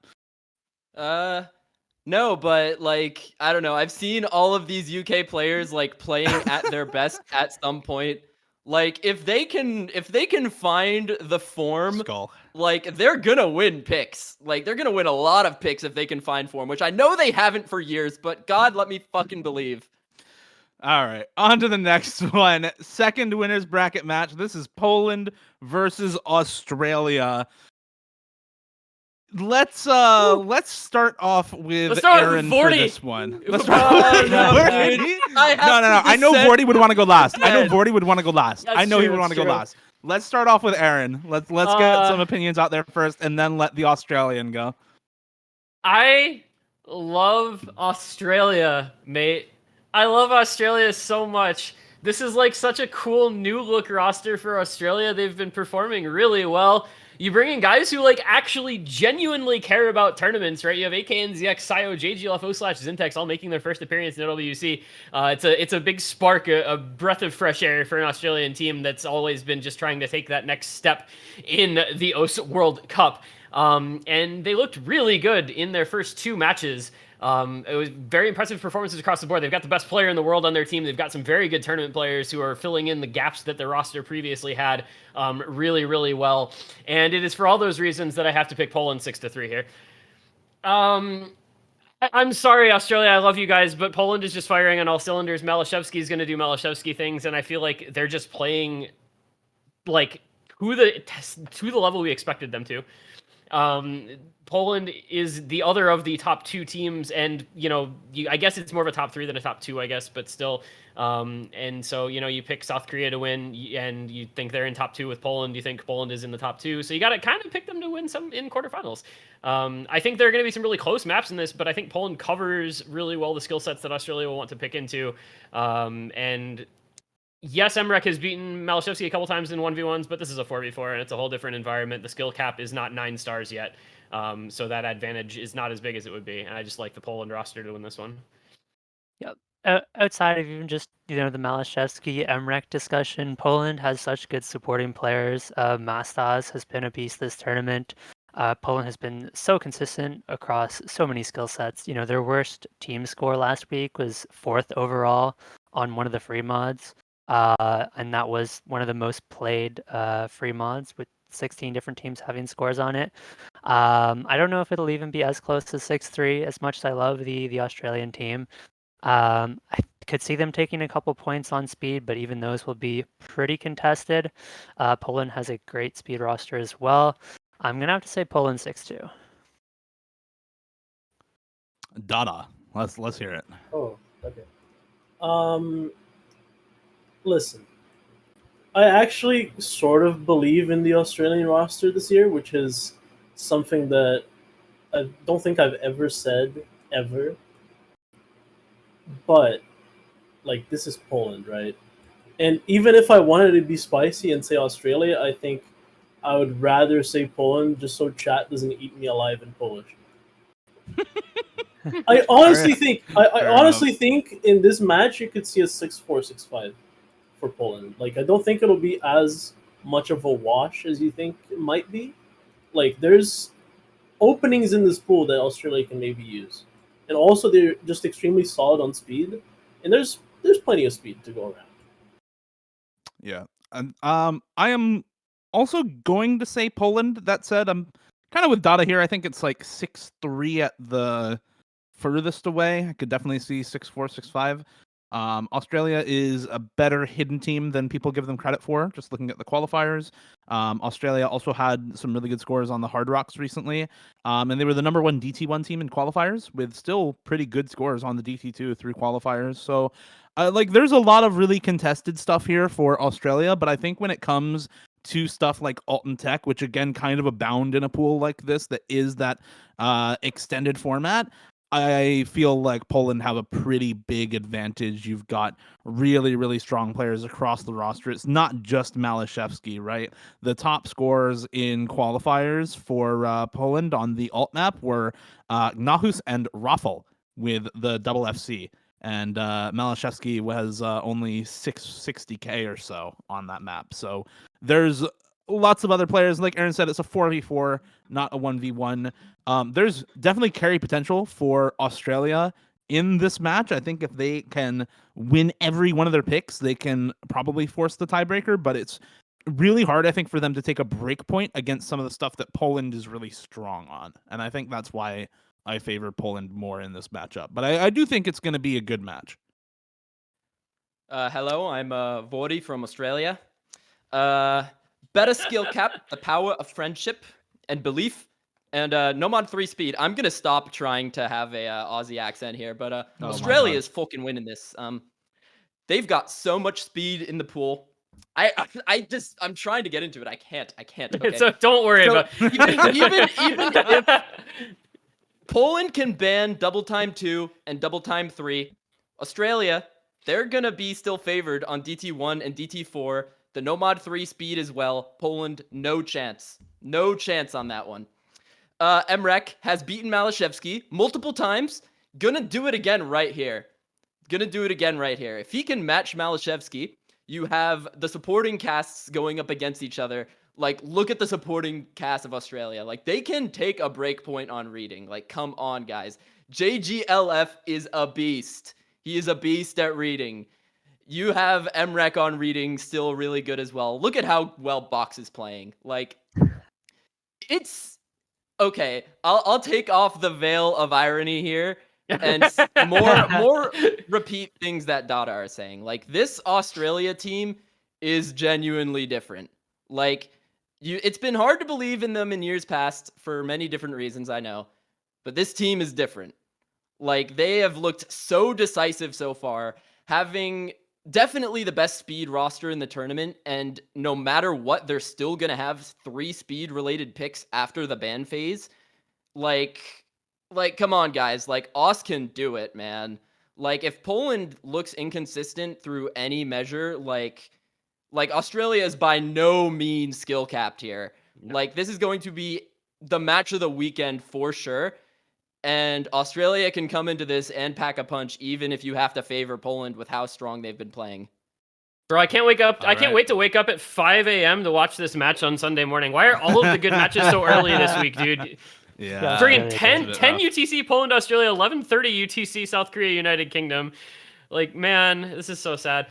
No, but I don't know. I've seen all of these UK players playing at their best at some point. If they can find the form, Skull. They're gonna win picks. They're gonna win a lot of picks if they can find form, which I know they haven't for years, but God, let me fucking believe. All right, on to the next one. Second winners bracket match. This is Poland versus Australia. Let's start off with Aaron for this one. Let's start with Vorty. No. I know Vorty would want to go last. I know Vorty would want to go last. I know he would want to go last. Let's start off with Aaron. Let's get some opinions out there first, and then let the Australian go. I love Australia, mate. I love Australia so much. This is such a cool new look roster for Australia. They've been performing really well. You bring in guys who actually genuinely care about tournaments, right? You have AKNZX, Sio, JGLFO/Zintex all making their first appearance in LWC. It's a big spark, a breath of fresh air for an Australian team that's always been just trying to take that next step in the OS World Cup. And they looked really good in their first 2 matches. It was very impressive performances across the board. They've got the best player in the world on their team. They've got some very good tournament players who are filling in the gaps that their roster previously had really, really well. And it is for all those reasons that I have to pick Poland 6-3 here. I'm sorry, Australia. I love you guys, but Poland is just firing on all cylinders. Malashevsky is going to do Malashevsky things, and I feel like they're just playing to the level we expected them to. Poland is the other of the top 2 teams, and I guess it's more of a top 3 than a top 2, I guess, but still. And so you pick South Korea to win, and you think they're in top 2 with Poland. You think Poland is in the top 2, so you got to kind of pick them to win some in quarterfinals. I think there are going to be some really close maps in this, but I think Poland covers really well the skill sets that Australia will want to pick into, and. Yes, Emrek has beaten Malashevsky a couple times in 1v1s, but this is a 4v4, and it's a whole different environment. The skill cap is not 9 stars yet, so that advantage is not as big as it would be, and I just like the Poland roster to win this one. Yep. Outside of even just the Malashevsky Emrek discussion, Poland has such good supporting players. Mastaz has been a beast this tournament. Poland has been so consistent across so many skill sets. Their worst team score last week was 4th overall on one of the free mods. And that was one of the most played free mods with 16 different teams having scores on it. I don't know if it'll even be as close to 6-3 as much as I love the Australian team. I could see them taking a couple points on speed, but even those will be pretty contested. Poland has a great speed roster as well. I'm gonna have to say Poland 6-2. Dada, let's hear it. Oh, okay. Listen, I actually sort of believe in the Australian roster this year, which is something that I don't think I've ever said ever. But like, this is Poland, right? And even if I wanted to be spicy and say Australia, I think I would rather say Poland just so chat doesn't eat me alive in Polish. I honestly think I honestly think in this match you could see a 6-4, 6-5 for Poland. Like, I don't think it'll be as much of a wash as you think it might be. Like, there's openings in this pool that Australia can maybe use, and also they're just extremely solid on speed, and there's plenty of speed to go around. Yeah. And I am also going to say Poland. That said, I'm kind of with Dada here. I think it's like 6-3 at the furthest away. I could definitely see 6-4, 6-5. Australia is a better hidden team than people give them credit for, just looking at the qualifiers. Australia also had some really good scores on the Hard Rocks recently, and they were the number one DT1 team in qualifiers with still pretty good scores on the DT2 through qualifiers. So, like, there's a lot of really contested stuff here for Australia, but I think when it comes to stuff like Alton Tech, which again kind of abound in a pool like this that is that extended format, I feel like Poland have a pretty big advantage. You've got really, really strong players across the roster. It's not just Malashevsky, right? The top scorers in qualifiers for Poland on the alt map were Gnahus and Raffel with the double FC. And Malashevsky was only 660k or so on that map. So there's lots of other players. Like Aaron said, it's a 4v4, not a 1v1. There's definitely carry potential for Australia in this match. I think if they can win every one of their picks, they can probably force the tiebreaker, but it's really hard, I think, for them to take a break point against some of the stuff that Poland is really strong on. And I think that's why I favor Poland more in this matchup. But I do think it's going to be a good match. Hello, I'm Vori from Australia. Better skill cap, the power of friendship and belief, and Nomad 3 speed. I'm gonna stop trying to have a Aussie accent here, but Australia is fucking winning this. They've got so much speed in the pool. I'm trying to get into it. I can't. Okay. So don't worry about even if Poland can ban double time 2 and double time 3, Australia, they're gonna be still favored on DT1 and DT4. The Nomad 3 speed as well. Poland, no chance. No chance on that one. Emrek has beaten Malashevsky multiple times. Gonna do it again right here. If he can match Malashevsky, you have the supporting casts going up against each other. Like, look at the supporting cast of Australia. Like, they can take a break point on reading. Like, come on, guys. JGLF is a beast. He is a beast at reading. You have Emrek on reading, still really good as well. Look at how well Box is playing. Like, it's okay. I'll take off the veil of irony here and more repeat things that Dada are saying. Like, this Australia team is genuinely different. Like, it's been hard to believe in them in years past for many different reasons, I know, but this team is different. Like, they have looked so decisive so far, having definitely the best speed roster in the tournament, and no matter what, they're still gonna have 3 speed related picks after the ban phase. Like, come on, guys. Like, Aus can do it, man. Like, if Poland looks inconsistent through any measure, like Australia is by no means skill capped here. No. Like, this is going to be the match of the weekend for sure. And Australia can come into this and pack a punch, even if you have to favor Poland with how strong they've been playing. Bro, I can't wait to wake up at 5 a.m. to watch this match on Sunday morning. Why are all of the good matches so early this week, dude? Yeah. Friggin' 10 UTC Poland, Australia, 11:30 UTC South Korea, United Kingdom. Like, man, this is so sad.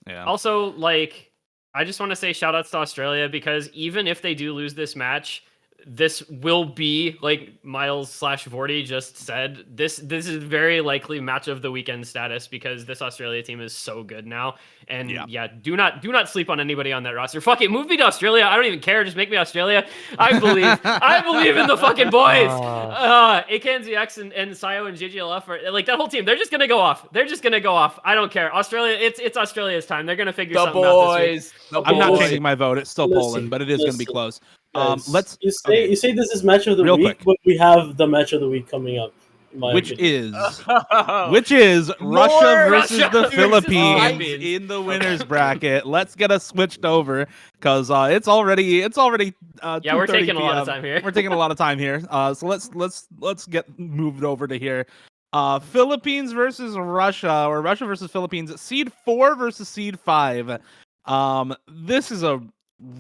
Yeah. Also, like, I just want to say shout outs to Australia, because even if they do lose this match, this will be, like Miles/Vorty just said, this is very likely match of the weekend status because this Australia team is so good now. And yeah, do not sleep on anybody on that roster. Fuck it, move me to Australia. I don't even care. Just make me Australia. I believe in the fucking boys. Akanzi X and Sayo and JGLF are like that whole team. They're just gonna go off. I don't care. Australia, it's Australia's time. They're gonna figure something out this week. I'm not changing my vote. It's still Poland, but it is going to be close. Guys, you say this is match of the Real week, quick. but we have the match of the week coming up. Which is Russia versus the Philippines in the winners bracket. Let's get us switched over because it's already yeah, we're taking a lot of time here. We're taking a lot of time here. So let's get moved over to here. Philippines versus Russia, or Russia versus Philippines. Seed 4 versus Seed 5. This is a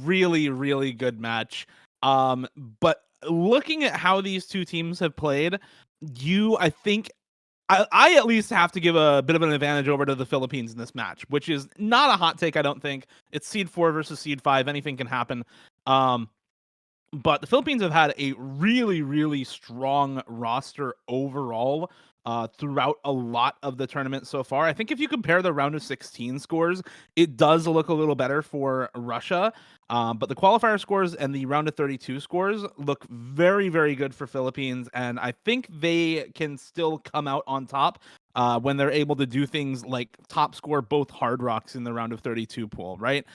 really, really good match. But looking at how these two teams have played, I think I at least have to give a bit of an advantage over to the Philippines in this match, which is not a hot take, I don't think. It's Seed 4 versus Seed 5. Anything can happen. But the Philippines have had a really, really strong roster overall throughout a lot of the tournament so far. I think if you compare the round of 16 scores, it does look a little better for Russia. But the qualifier scores and the round of 32 scores look very, very good for Philippines. And I think they can still come out on top when they're able to do things like top score both Hard Rocks in the round of 32 pool, right?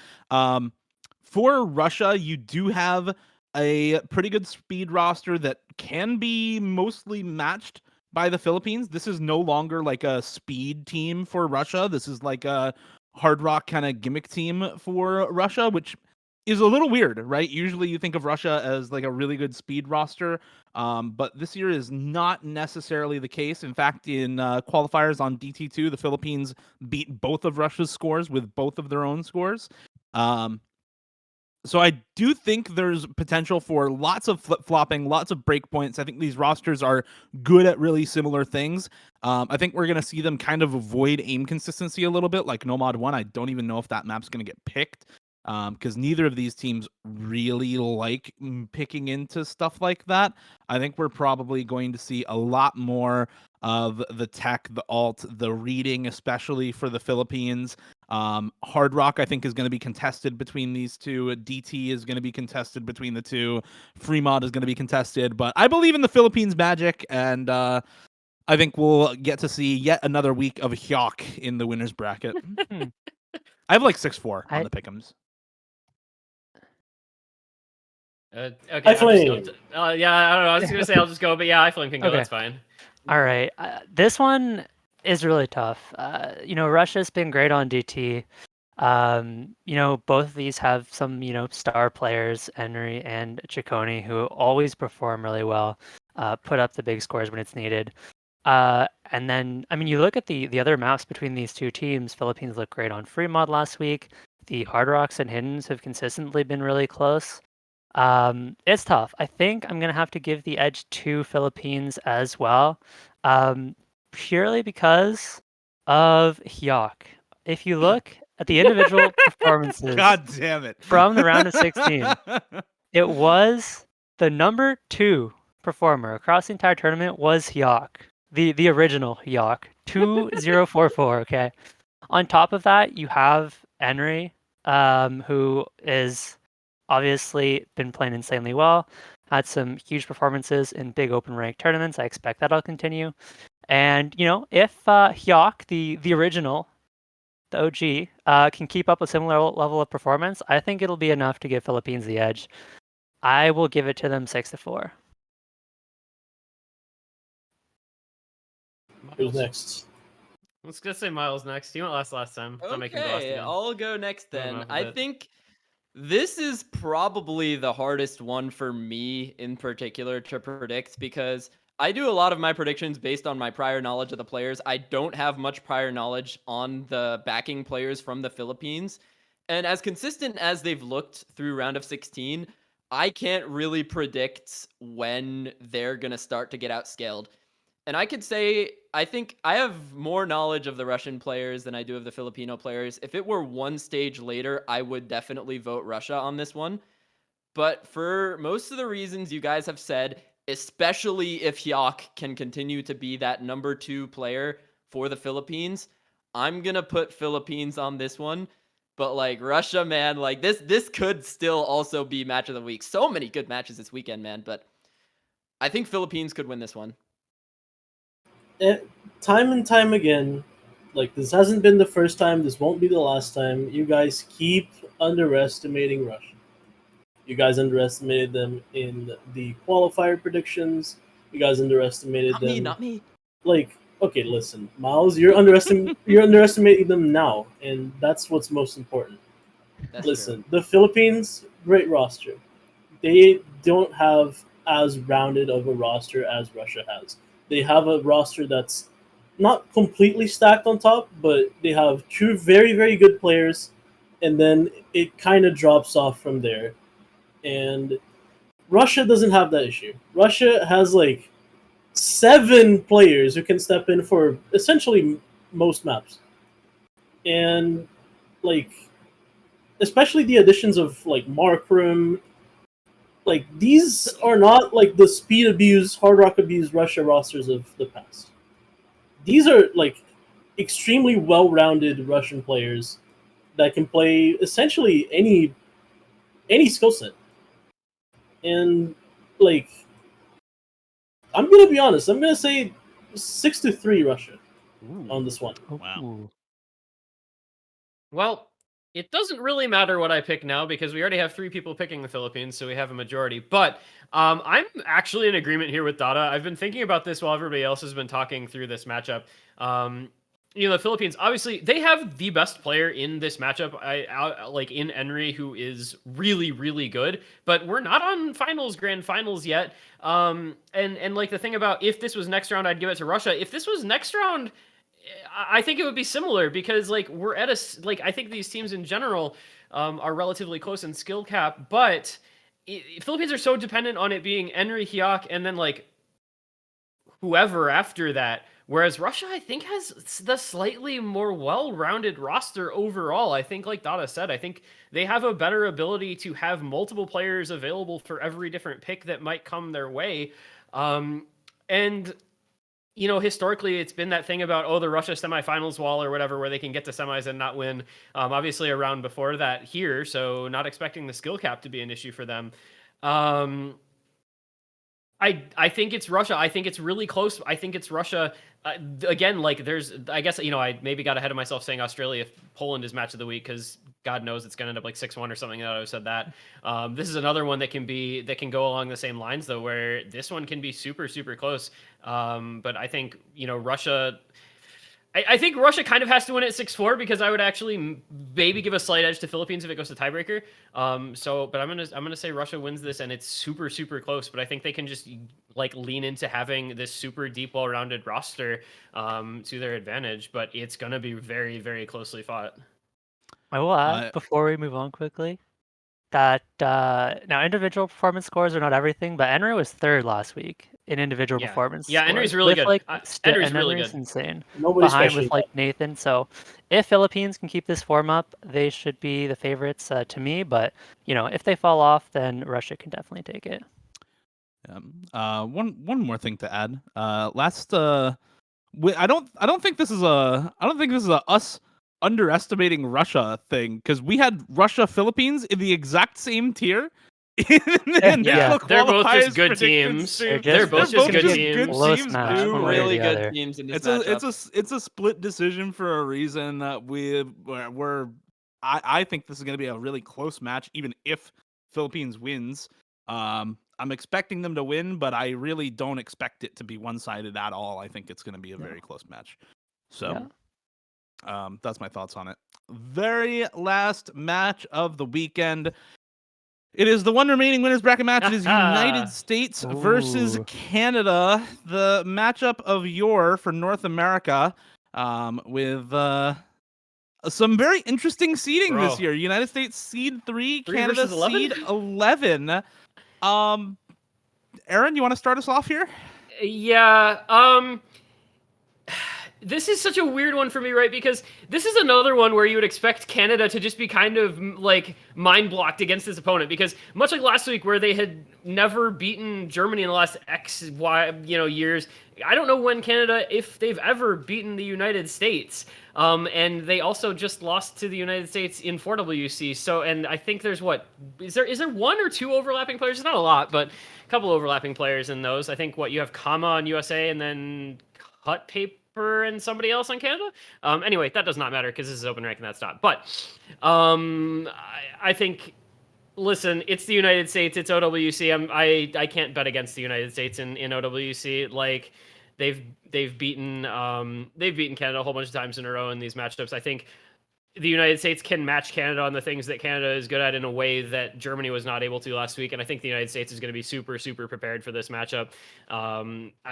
For Russia, you do have a pretty good speed roster that can be mostly matched by the Philippines. This is no longer like a speed team for Russia. This is like a hard rock kind of gimmick team for Russia, which is a little weird, right? Usually you think of Russia as like a really good speed roster, but this year is not necessarily the case. In fact, in qualifiers on DT2, the Philippines beat both of Russia's scores with both of their own scores. So I do think there's potential for lots of flip-flopping, lots of breakpoints. I think these rosters are good at really similar things. I think we're going to see them kind of avoid aim consistency a little bit, like Nomad 1. I don't even know if that map's going to get picked because neither of these teams really like picking into stuff like that. I think we're probably going to see a lot more of the tech, the alt, the reading, especially for the Philippines. Hard Rock, I think, is going to be contested between these two. DT is going to be contested between the two. Fremont is going to be contested. But I believe in the Philippines magic, and I think we'll get to see yet another week of Hyok in the winners bracket. I have like 6-4 on the pick'ems. Okay. I Flame. Yeah, I don't know. I was gonna say I'll just go, but yeah, I Flame can go. Okay. That's fine. All right. This one is really tough. Russia's been great on DT. Both of these have some, star players, Henry and Ciccone, who always perform really well, put up the big scores when it's needed. And then, you look at the other maps between these two teams. Philippines looked great on Free Mod last week. The Hard Rocks and Hiddens have consistently been really close. It's tough. I think I'm going to have to give the edge to Philippines as well, purely because of Hyok. If you look at the individual performances God damn it. from the round of 16, it was the number 2 performer across the entire tournament was Hyok, the original Hyok, 2044, okay? On top of that, you have Henry, who is obviously been playing insanely well, had some huge performances in big open rank tournaments. I expect that'll continue. And, if Hyok, the original, the OG, can keep up a similar level of performance, I think it'll be enough to give Philippines the edge. I will give it to them 6-4. Who's next? Let's just say Miles next. You went last time. Okay, I'll go next then. I think this is probably the hardest one for me in particular to predict because I do a lot of my predictions based on my prior knowledge of the players. I don't have much prior knowledge on the backing players from the Philippines. And as consistent as they've looked through round of 16, I can't really predict when they're going to start to get outscaled. And I could say, I think I have more knowledge of the Russian players than I do of the Filipino players. If it were one stage later, I would definitely vote Russia on this one. But for most of the reasons you guys have said, especially if Hyok can continue to be that number 2 player for the Philippines, I'm going to put Philippines on this one. But like Russia, man, like this could still also be match of the week. So many good matches this weekend, man. But I think Philippines could win this one. Time and time again, like this hasn't been the first time, this won't be the last time. You guys keep underestimating Russia. You guys underestimated them in the qualifier predictions. You guys underestimated them. Not me. Like, okay, listen, Miles, you're underestimating them now, and that's what's most important. That's Listen, the Philippines, great roster. They don't have as rounded of a roster as Russia has. They have a roster that's not completely stacked on top, but they have two very, very good players, and then it kind of drops off from there. And Russia doesn't have that issue. Russia has like 7 players who can step in for essentially most maps. And like especially the additions of like Markram, like these are not like the speed abuse, hard rock abuse Russia rosters of the past. These are like extremely well-rounded Russian players that can play essentially any skill set. And like I'm gonna be honest, I'm gonna say 6-3 Russia on this one. Wow. Ooh. Well, it doesn't really matter what I pick now because we already have 3 people picking the Philippines, so we have a majority. But I'm actually in agreement here with Dada. I've been thinking about this while everybody else has been talking through this matchup. The Philippines, obviously, they have the best player in this matchup, like in Enri, who is really, really good. But we're not on grand finals yet. And like the thing about if this was next round, I'd give it to Russia. If this was next round, I think it would be similar because like we're at I think these teams in general are relatively close in skill cap, but Philippines are so dependent on it being Enri, Hyok, and then like whoever after that. Whereas Russia, I think, has the slightly more well-rounded roster overall. I think, like Dada said, I think they have a better ability to have multiple players available for every different pick that might come their way. And historically, it's been that thing about, the Russia semifinals wall or whatever, where they can get to semis and not win. Obviously, a round before that here, so not expecting the skill cap to be an issue for them. I think it's Russia. I think it's really close. I think it's Russia. Again, like I guess, I maybe got ahead of myself saying Australia, Poland is match of the week because God knows it's going to end up like 6-1 or something. I said that. This is another one that can go along the same lines though, where this one can be super, super close. But I think, Russia. I think Russia kind of has to win at 6-4 because I would actually maybe give a slight edge to Philippines if it goes to tiebreaker. But I'm gonna say Russia wins this and it's super, super close. But I think they can just like lean into having this super deep, well-rounded roster to their advantage. But it's gonna be very, very closely fought. I will add before we move on quickly that now individual performance scores are not everything, but Enri was 3rd last week in individual performance. Yeah, scores, Enri's really good. Like, Enri's really good. Insane. Nobody's Behind with questioning like Nathan. So if Philippines can keep this form up, they should be the favorites to me. But if they fall off, then Russia can definitely take it. One more thing to add. I don't think this is a us underestimating Russia thing because we had Russia Philippines in the exact same tier. They're both just good teams. They're both just good teams. Two really good teams in this matchup. It's a split decision for a reason. I think this is going to be a really close match, even if Philippines wins. I'm expecting them to win, but I really don't expect it to be one-sided at all. I think it's going to be a very close match. So, that's my thoughts on it. Very last match of the weekend. It is the one remaining winners bracket match. It is United States versus Canada. The matchup of yore for North America, with some very interesting seeding this year. United States seed 3, Canada seed 11. Aaron, you want to start us off here? Yeah. this is such a weird one for me, right? Because this is another one where you would expect Canada to just be kind of like mind blocked against this opponent, because much like last week where they had never beaten Germany in the last X, Y, years. I don't know when Canada, if they've ever beaten the United States. And they also just lost to the United States in 4WC. So, and I think there's is there one or two overlapping players? It's not a lot, but a couple overlapping players in those. I think you have Kama on USA and then Cut Paper and somebody else on Canada. Anyway, that does not matter because this is open rank and that's not. But I think, listen, it's the United States. It's OWC. I can't bet against the United States in OWC. Like they've beaten Canada a whole bunch of times in a row in these matchups. I think the United States can match Canada on the things that Canada is good at in a way that Germany was not able to last week. And I think the United States is going to be super, super prepared for this matchup. I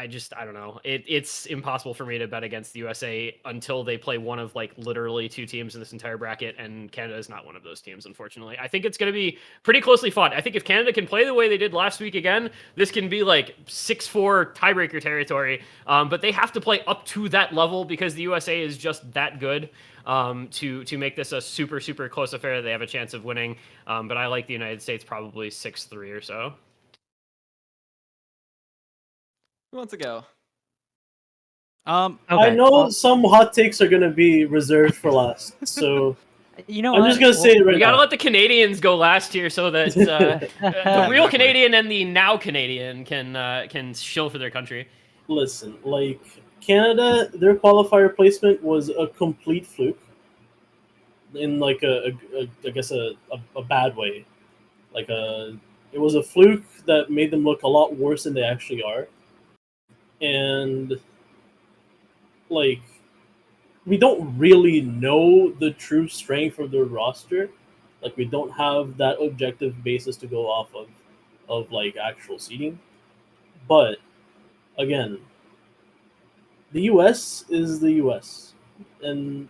don't know. It's impossible for me to bet against the USA until they play one of like literally two teams in this entire bracket. And Canada is not one of those teams, unfortunately. I think it's going to be pretty closely fought. I think if Canada can play the way they did last week again, this can be like 6-4 tiebreaker territory. But they have to play up to that level because the USA is just that good. To make this a super, super close affair, they have a chance of winning. But I like the United States probably 6-3 or so. Who wants to go? Okay, I know well, some hot takes are gonna be reserved for last, so you know I'm what? just gonna say it right We gotta now. let the Canadians go last here so that the real Exactly. Canadian and the now Canadian can shill for their country. Listen, like Canada, their qualifier placement was a complete fluke, in like I guess a bad way. Like it was a fluke that made them look a lot worse than they actually are, and like we don't really know the true strength of their roster. Like we don't have that objective basis to go off of like actual seeding. But again, the US is the US. And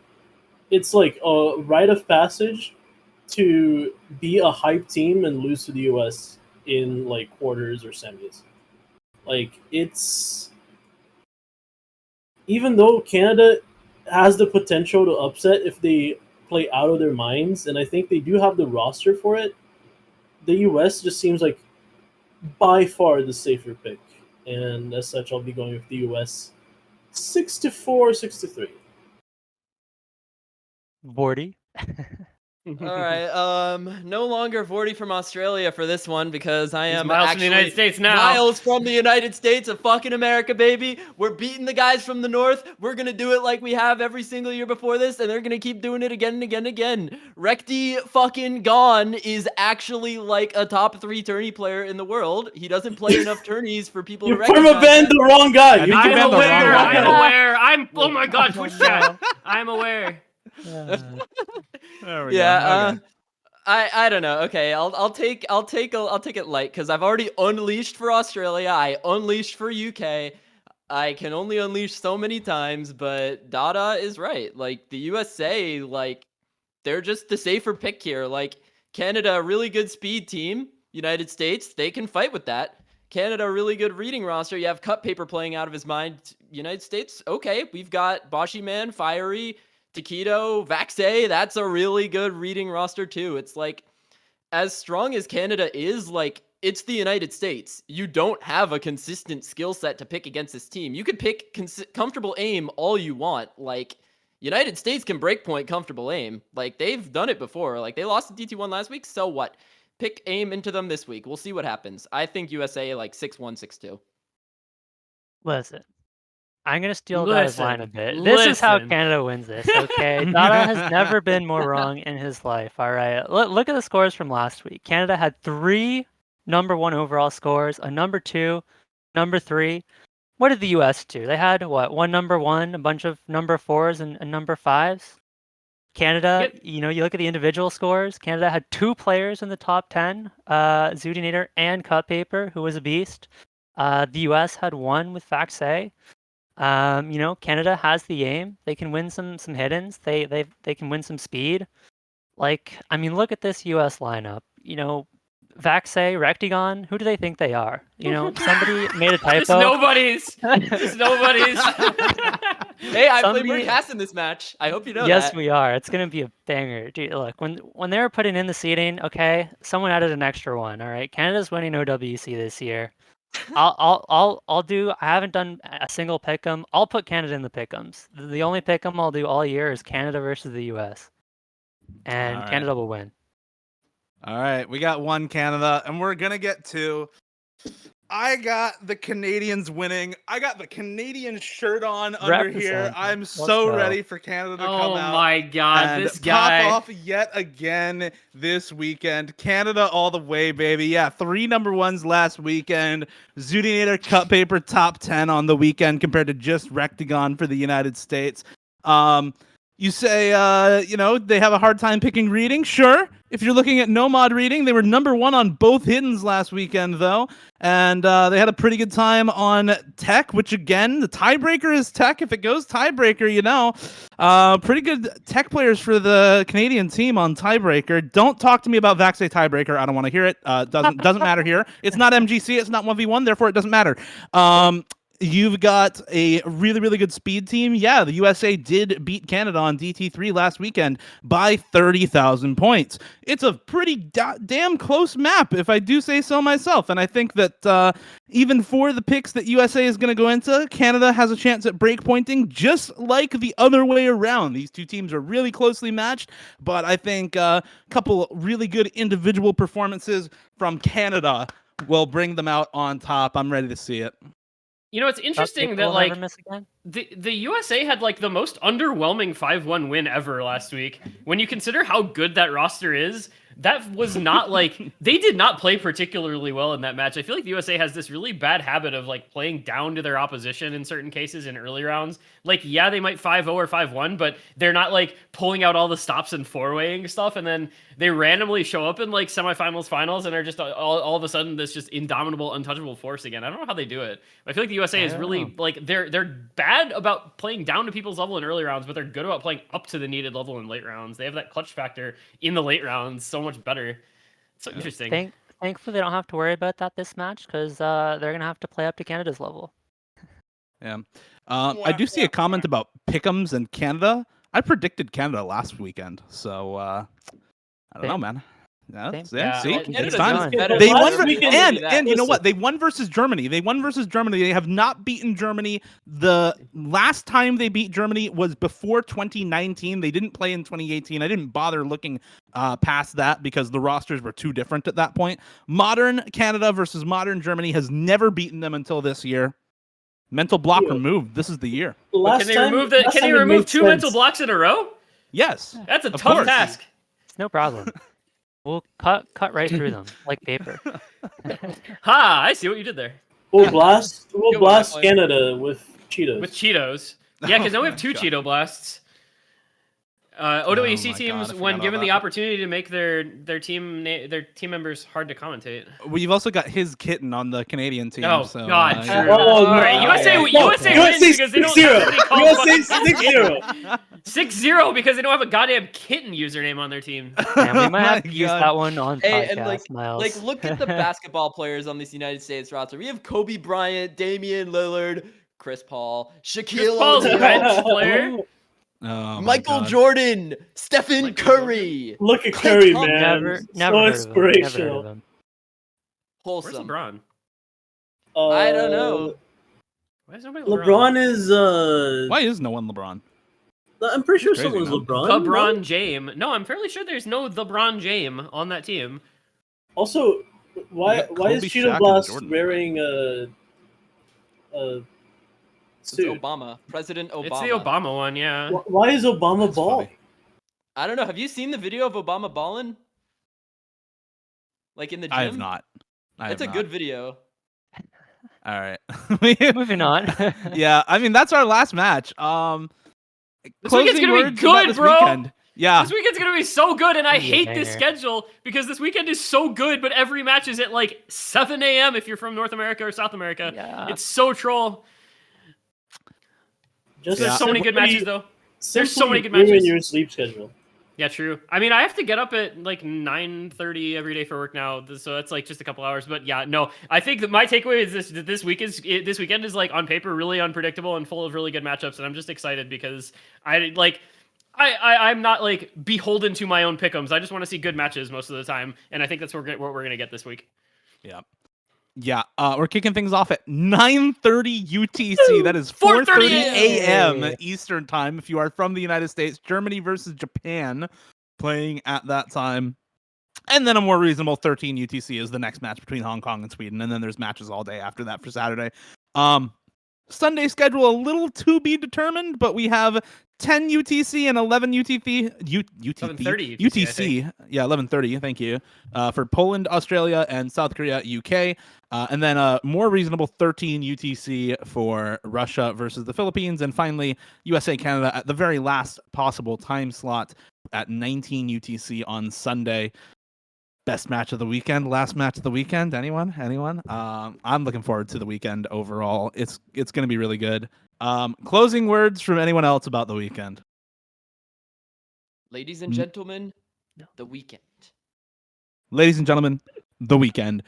it's like a rite of passage to be a hype team and lose to the US in like quarters or semis. Like it's, even though Canada has the potential to upset if they play out of their minds, and I think they do have the roster for it, the US just seems like by far the safer pick. And as such, I'll be going with the US 6-4, 6-3. Vorty. All right. No longer Vorty from Australia for this one because I He's am miles from actually the United States now. miles from the United States of fucking America, baby. We're beating the guys from the north. We're gonna do it like we have every single year before this, and they're gonna keep doing it again and again and again. Rekti fucking Gone is actually like a top 3 tourney player in the world. He doesn't play enough tourneys for people You to recognize. perma-banned the wrong guy. You think you I'm banned the wrong aware. guy. I'm aware. Oh my god, Oh, Twitch no. chat. I'm aware. There we Yeah. go. Okay. I don't know. Okay, I'll take it light because I've already unleashed for Australia. I unleashed for UK. I can only unleash so many times, but Dada is right. Like the USA, like they're just the safer pick here. Like Canada, really good speed team. United States, they can fight with that. Canada, really good reading roster. You have Cut Paper playing out of his mind. United States, okay, we've got Boshi Man, Fiery, Taquito, Vaxe. That's a really good reading roster too. It's like as strong as Canada is, like it's the United States. You don't have a consistent skill set to pick against this team. You could pick comfortable aim all you want. Like United States can breakpoint comfortable aim. Like they've done it before. Like they lost to DT1 last week. So what? Pick aim into them this week. We'll see what happens. I think USA like 6-1, 6-2. Listen, I'm gonna steal Dada's line a Listen, bit. This is how listen. Canada wins this, okay? Dada has never been more wrong in his life, all right? Look at the scores from last week. Canada had 3 number 1 overall scores, a number 2, number 3. What did the US do? They had, what, 1 number 1, a bunch of number 4s and number 5s? Canada, Yep. you know, you look at the individual scores. Canada had 2 players in the top 10, Zudinator and Cut Paper, who was a beast. The US had 1 with Vaxe. You know, Canada has the aim. They can win some hiddens. They can win some speed. Like, I mean, look at this US lineup. You know, Vaxe, Rectagon, who do they think they are? You know, somebody made a It's typo. nobody's. It's nobody's. Hey, I played Somebody- Brickcast in this match. I hope you know Yes, that. we are. It's gonna be a banger. Dude, look, when they were putting in the seeding, okay, someone added an extra one. All right, Canada's winning OWC this year. I'll do. I haven't done a single pick'em. I'll put Canada in the pick'ems. The only pick'em I'll do all year is Canada versus the U.S. and All right. Canada will win. All right, we got one Canada, and we're gonna get two. I got the Canadians winning. I got the Canadian shirt on under here. Represent. I'm Let's so go. ready for Canada to come Oh out my god, and this pop guy. off yet again this weekend. Canada all the way, baby. Yeah, 3 number ones last weekend. Zoodinator Cut Paper top 10 on the weekend compared to just Rectagon for the United States. You say, they have a hard time picking reading? Sure. If you're looking at no mod reading, they were number 1 on both hiddens last weekend, though. And they had a pretty good time on tech, which, again, the tiebreaker is tech. If it goes tiebreaker, pretty good tech players for the Canadian team on tiebreaker. Don't talk to me about Vaxe tiebreaker. I don't want to hear it. Doesn't matter here. It's not MGC. It's not 1v1. Therefore, it doesn't matter. You've got a really, really good speed team. Yeah, the USA did beat Canada on DT3 last weekend by 30,000 points. It's a pretty damn close map, if I do say so myself. And I think that even for the picks that USA is going to go into, Canada has a chance at breakpointing, just like the other way around. These two teams are really closely matched, but I think a couple really good individual performances from Canada will bring them out on top. I'm ready to see it. You know, it's interesting that Never miss again. the USA had like the most underwhelming 5-1 win ever last week. When you consider how good that roster is, that was not like they did not play particularly well in that match. I feel like the USA has this really bad habit of like playing down to their opposition in certain cases in early rounds. Like, yeah, they might 5-0 or 5-1, but they're not like pulling out all the stops and four-waying stuff, and then they randomly show up in like semifinals, finals, and are just all of a sudden this just indomitable, untouchable force again. I don't know how they do it. I feel like the USA is really like they're bad about playing down to people's level in early rounds, but they're good about playing up to the needed level in late rounds. They have that clutch factor in the late rounds so much better. It's so interesting. Thankfully, they don't have to worry about that this match because they're gonna have to play up to Canada's level. Yeah. I do see a comment about pick'ems in Canada. I predicted Canada last weekend, so I don't know, man. Same. Yeah, see, Canada's it's time. better They than won, Germany. and you know what? They won versus Germany. They have not beaten Germany. The last time they beat Germany was before 2019. They didn't play in 2018. I didn't bother looking past that because the rosters were too different at that point. Modern Canada versus modern Germany has never beaten them until this year. Mental block removed. This is the year. Can they remove 2 mental blocks in a row? Yes. That's a tough task. It's no problem. We'll cut right through them like paper. Ha! I see what you did there. We'll blast one. Canada with Cheetos. With Cheetos. Yeah, because now we have 2 God. Cheeto blasts. OWC Oh my teams, God, I forgot when about given the that. opportunity to make their team members hard to commentate. We've also got his kitten on the Canadian team. Oh, so, God, yeah. true. Oh, All right, no. USA wins because they don't 6-0. USA 6-0. 6-0 because they don't have a goddamn kitten username on their team. And we might have to My use God. that one on Hey, podcast, and Miles. look at the basketball players on this United States roster. We have Kobe Bryant, Damian Lillard, Chris Paul, Shaquille Paul's a O'Neal, bench player. Oh, my Michael God. Jordan, Stephen Curry. Look at Klay Curry, Thompson. man. Never So heard of him. Never heard inspirational. of him. Where's Wholesome. LeBron? I don't know. Why is nobody LeBron is Why is no one LeBron? I'm pretty sure Crazy, someone's man. LeBron. LeBron no? James. No, I'm fairly sure there's no LeBron James on that team. Also, why got is Kobe, Shaq, Cheeto and Blast Jordan. wearing a It's suit? Obama, President Obama. It's the Obama one, yeah. Why is Obama That's bald? funny. I don't know. Have you seen the video of Obama balling? Like in the gym? I have not. It's a good video. All right. Moving on. Yeah, I mean that's our last match. This closing weekend's gonna be words about good, this bro. weekend. Yeah. This weekend's gonna be so good, and I Gonna be a hate this banger. schedule because this weekend is so good, but every match is at like 7 a.m. if you're from North America or South America. Yeah. It's so troll. Just There's so many good simply- matches, though. There's so simply many good ruin matches. your sleep schedule. Yeah, true. I mean, I have to get up at like 9:30 every day for work now, so that's like just a couple hours. But yeah, no, I think that my takeaway is this weekend is like on paper really unpredictable and full of really good matchups, and I'm just excited because I'm not like beholden to my own pick'ems. I just want to see good matches most of the time, and I think that's what we're gonna get this week. Yeah. Yeah, we're kicking things off at 9:30 UTC. That is 4:30 a.m. Yay. Eastern time. If you are from the United States, Germany versus Japan playing at that time. And then a more reasonable 13 UTC is the next match between Hong Kong and Sweden. And then there's matches all day after that for Saturday. Sunday schedule a little to be determined, but we have 10 UTC and 11 UTC. 11:30 UTC. Yeah, 11:30. Thank you. For Poland, Australia, and South Korea, UK. And then a more reasonable 13 UTC for Russia versus the Philippines. And finally, USA, Canada at the very last possible time slot at 19 UTC on Sunday. Best match of the weekend, last match of the weekend. Anyone? I'm looking forward to the weekend overall. It's going to be really good. Closing words from anyone else about the weekend. Ladies and gentlemen, the weekend. Ladies and gentlemen, the weekend.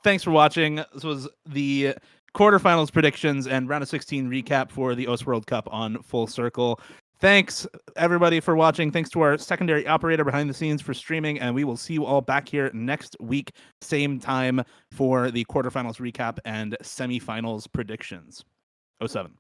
Thanks for watching. This was the quarterfinals predictions and round of 16 recap for the OS World Cup on Full Circle. Thanks, everybody, for watching. Thanks to our secondary operator behind the scenes for streaming, and we will see you all back here next week, same time, for the quarterfinals recap and semifinals predictions. 07.